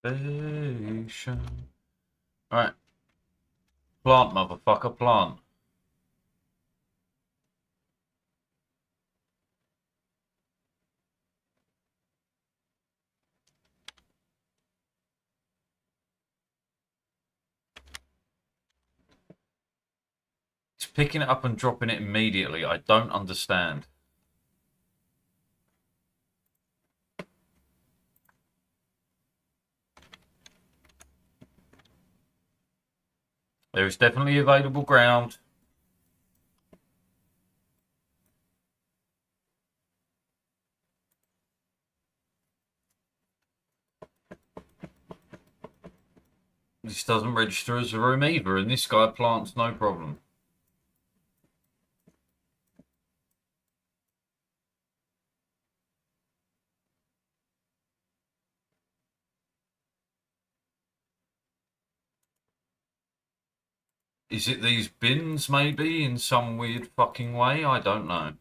Station. Alright. Plant, motherfucker, plant. It's picking it up and dropping it immediately. I don't understand. There is definitely available ground. This doesn't register as a room either, and this guy plants no problem. Is it these bins, maybe, in some weird fucking way? I don't know.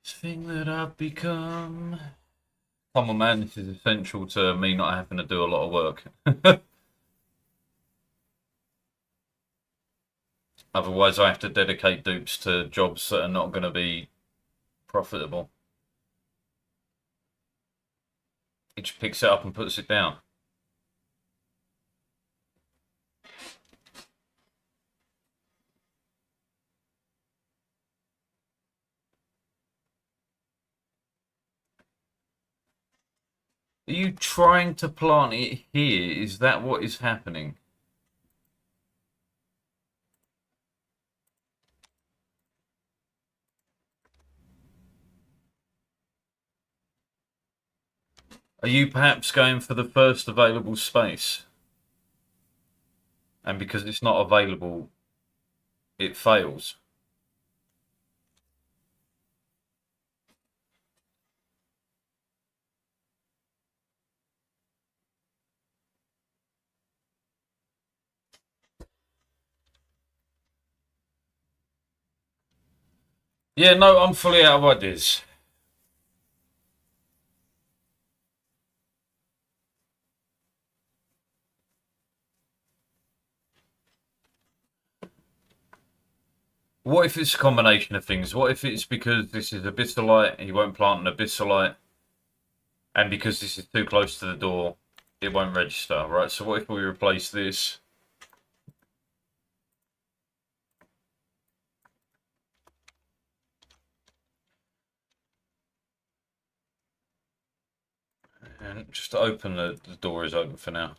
This thing that I've become. Come on, man, this is essential to me not having to do a lot of work. Otherwise, I have to dedicate dupes to jobs that are not going to be profitable. He just picks it up and puts it down. Are you trying to plant it here? Is that what is happening? Are you perhaps going for the first available space? And because it's not available, it fails. Yeah, no, I'm fully out of ideas. What if it's a combination of things? What if it's because this is abyssalite, he won't plant an abyssalite, and because this is too close to the door, it won't register, right? So what if we replace this? And just to open the door is open for now.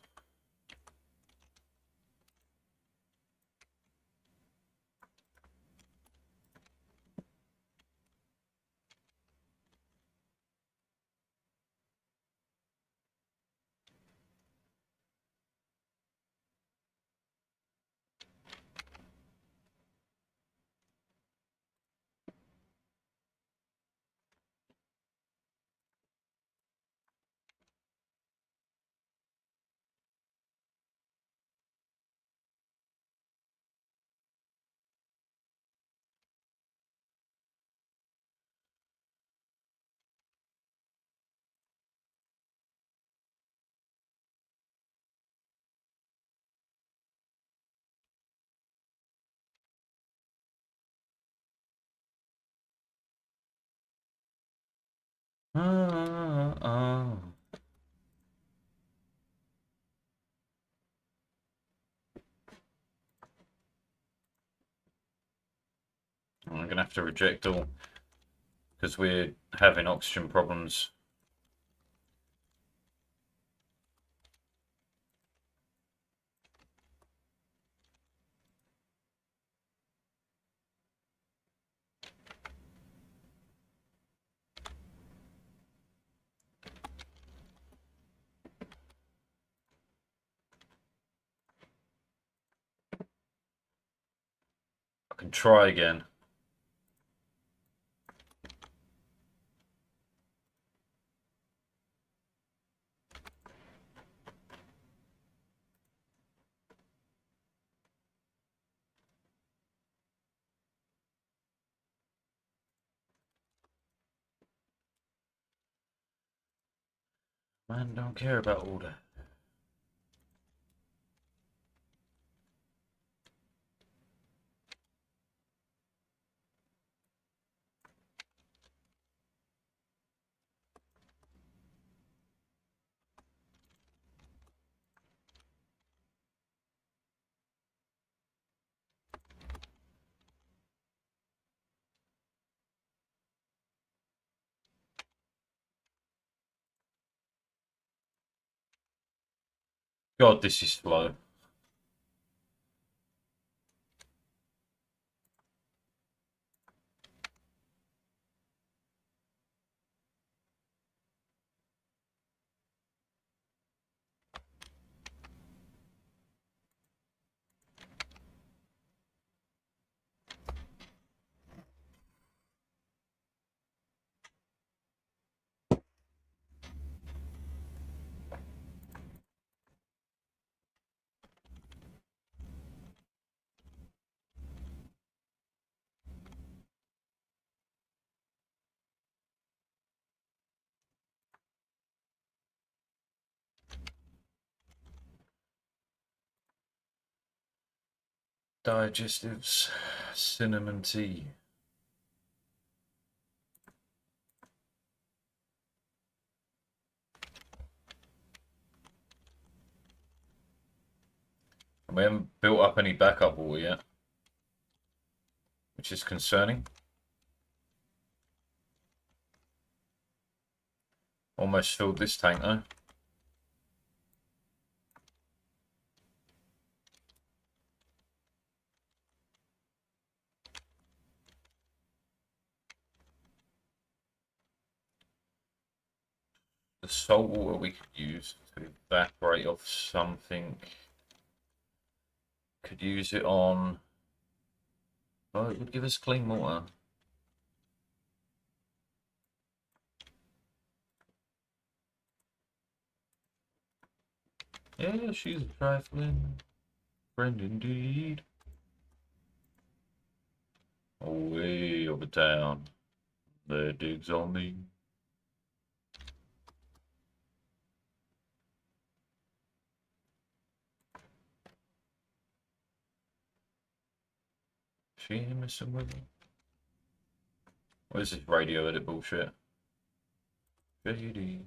I'm gonna have to reject all because we're having oxygen problems. I can try again. Man, don't care about all that. God, this is slow. Digestives, cinnamon tea. We haven't built up any backup water yet, which is concerning. Almost filled this tank though. The salt water we could use to evaporate off something. Could use it on. Oh, it would give us clean water. Yeah, she's a trifling friend indeed. Way over town, there digs on me. She ain't messing with me. What is this radio edit bullshit? JD,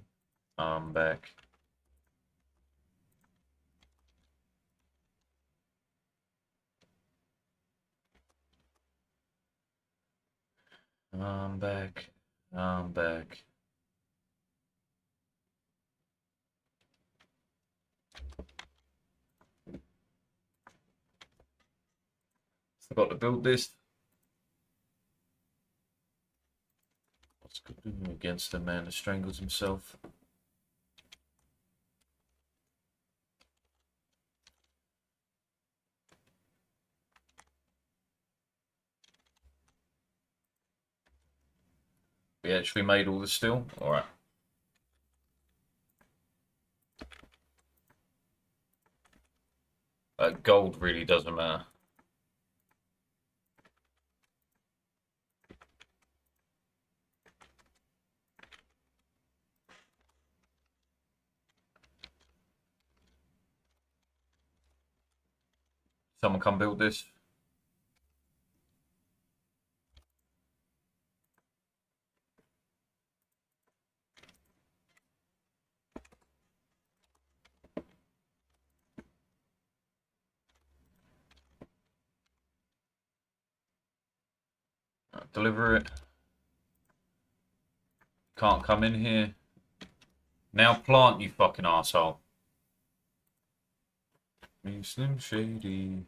I'm back. I'm back. I'm back. Forgot to build this. What's good to do against a man who strangles himself? We actually made all the steel? Alright. Gold really doesn't matter. Someone come build this. deliver it. Can't come in here. Now plant, you fucking arsehole. Me Slim Shady.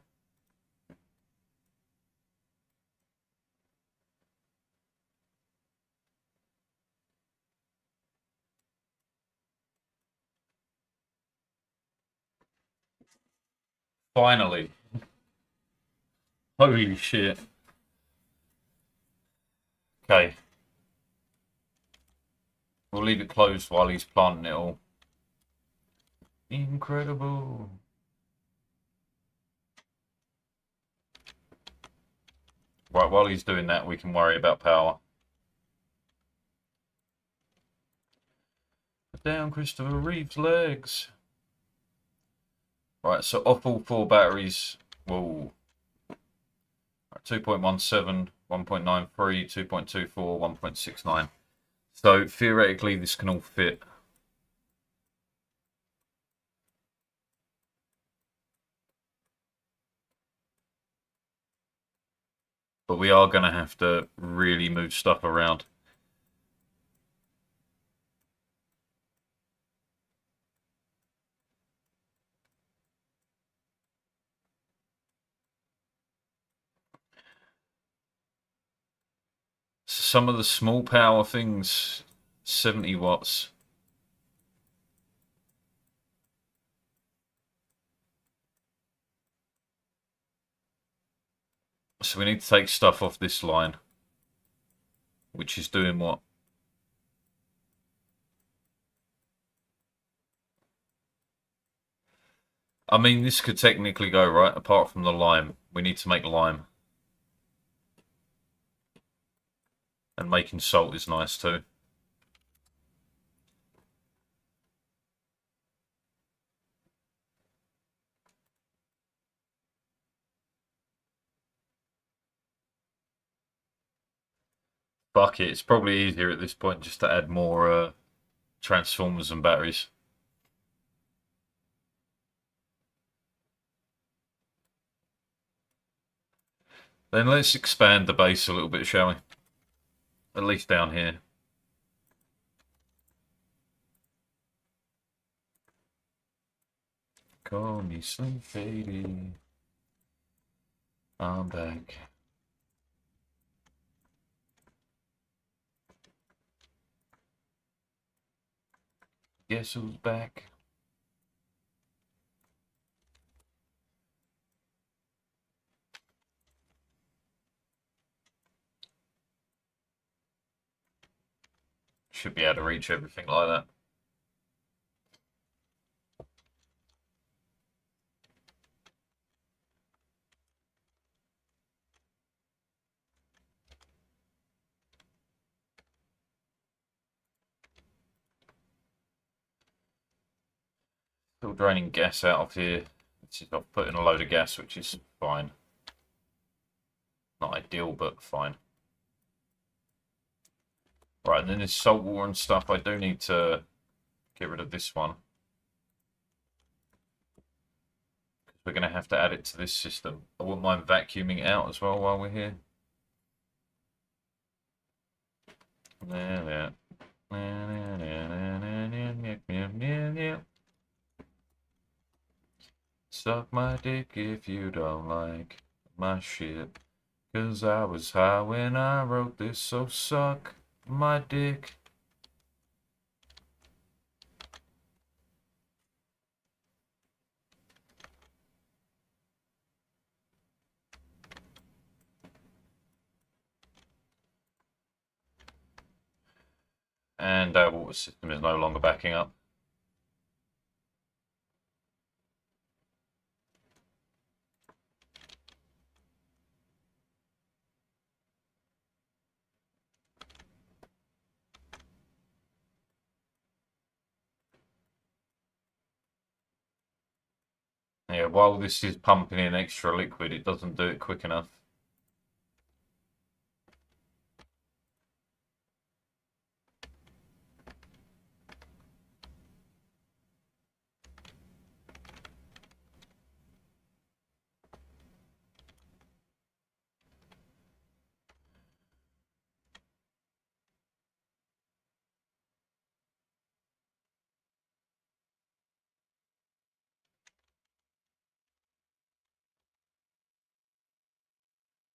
Finally. Holy shit. Okay. We'll leave it closed while he's planting it all. Incredible. Right, while he's doing that, we can worry about power. Down Christopher Reeve's legs. Right, so off all 4 batteries. Whoa. 2.17, 1.93, 2.24, 1.69. So theoretically, this can all fit. But we are going to have to really move stuff around. Some of the small power things, 70 watts. So we need to take stuff off this line, which is doing what? I mean, this could technically go, right? Apart from the lime. We need to make lime. And making salt is nice too. Fuck it, it's probably easier at this point just to add more transformers and batteries. Then let's expand the base a little bit, shall we? At least down here. Call me Slim Shady. I'm back. Guess who's back? Should be able to reach everything like that. Still draining gas out of here. I've put in a load of gas, which is fine. Not ideal, but fine. Right, and then there's salt water and stuff. I do need to get rid of this one. We're going to have to add it to this system. I wouldn't mind vacuuming it out as well while we're here. There. Suck my dick if you don't like my shit. 'Cause I was high when I wrote this, so suck my dick. And our water system is no longer backing up. Yeah, while this is pumping in extra liquid, it doesn't do it quick enough.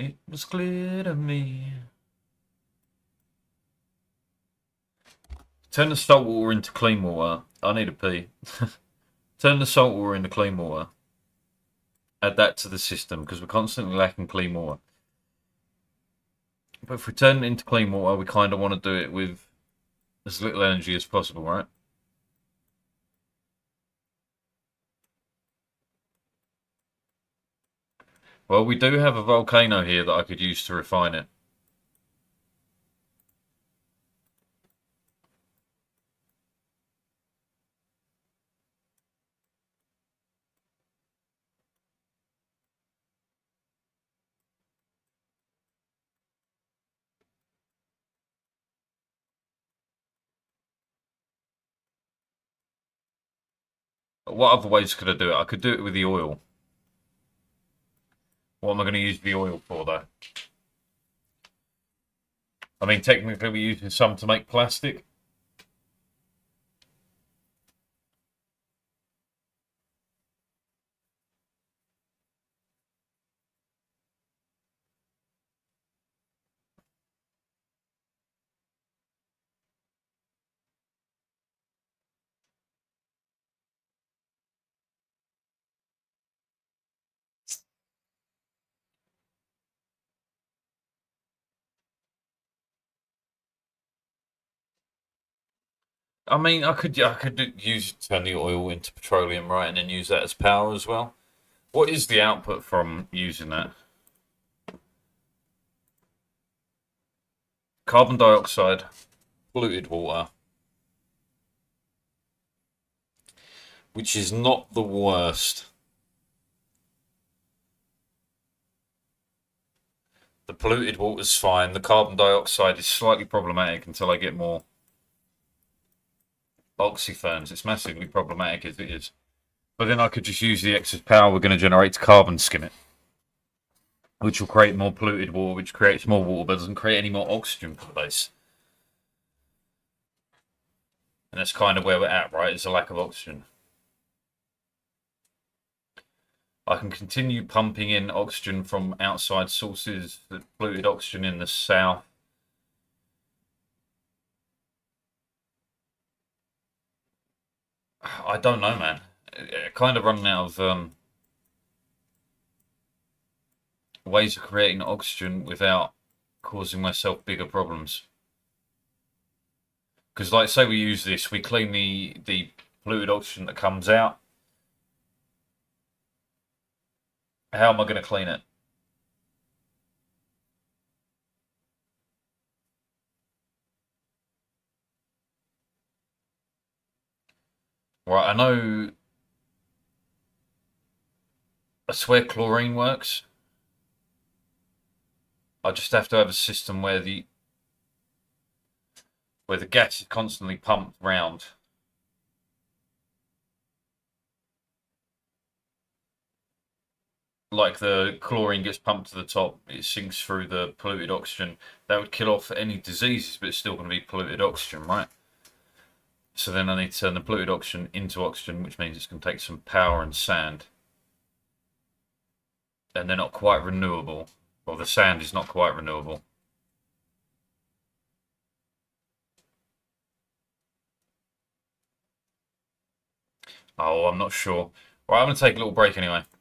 It was clear to me. Turn the salt water into clean water. I need a pee. Turn the salt water into clean water. Add that to the system because we're constantly lacking clean water. But if we turn it into clean water, we kind of want to do it with as little energy as possible, right? Well, we do have a volcano here that I could use to refine it. What other ways could I do it? I could do it with the oil. What am I going to use the oil for, though? I mean, technically we're using some to make plastic. I mean, I could use turn the oil into petroleum, right, and then use that as power as well. What is the output from using that? Carbon dioxide, polluted water, which is not the worst. The polluted water's fine. The carbon dioxide is slightly problematic until I get more oxyferns. It's massively problematic as it is. But then I could just use the excess power we're going to generate to carbon skim it, which will create more polluted water, which creates more water but doesn't create any more oxygen for the base. And that's kind of where we're at, right? It's a lack of oxygen. I can continue pumping in oxygen from outside sources, the polluted oxygen in the south. I don't know, man. Kind of running out of ways of creating oxygen without causing myself bigger problems. Because, like, say we use this, we clean the polluted oxygen that comes out. How am I going to clean it? Right, I know. I swear chlorine works. I just have to have a system where the gas is constantly pumped round. Like the chlorine gets pumped to the top, it sinks through the polluted oxygen. That would kill off any diseases, but it's still going to be polluted oxygen, right? So then I need to turn the polluted oxygen into oxygen, which means it's going to take some power and sand. And they're not quite renewable. Well, the sand is not quite renewable. Oh, I'm not sure. Right, I'm going to take a little break anyway.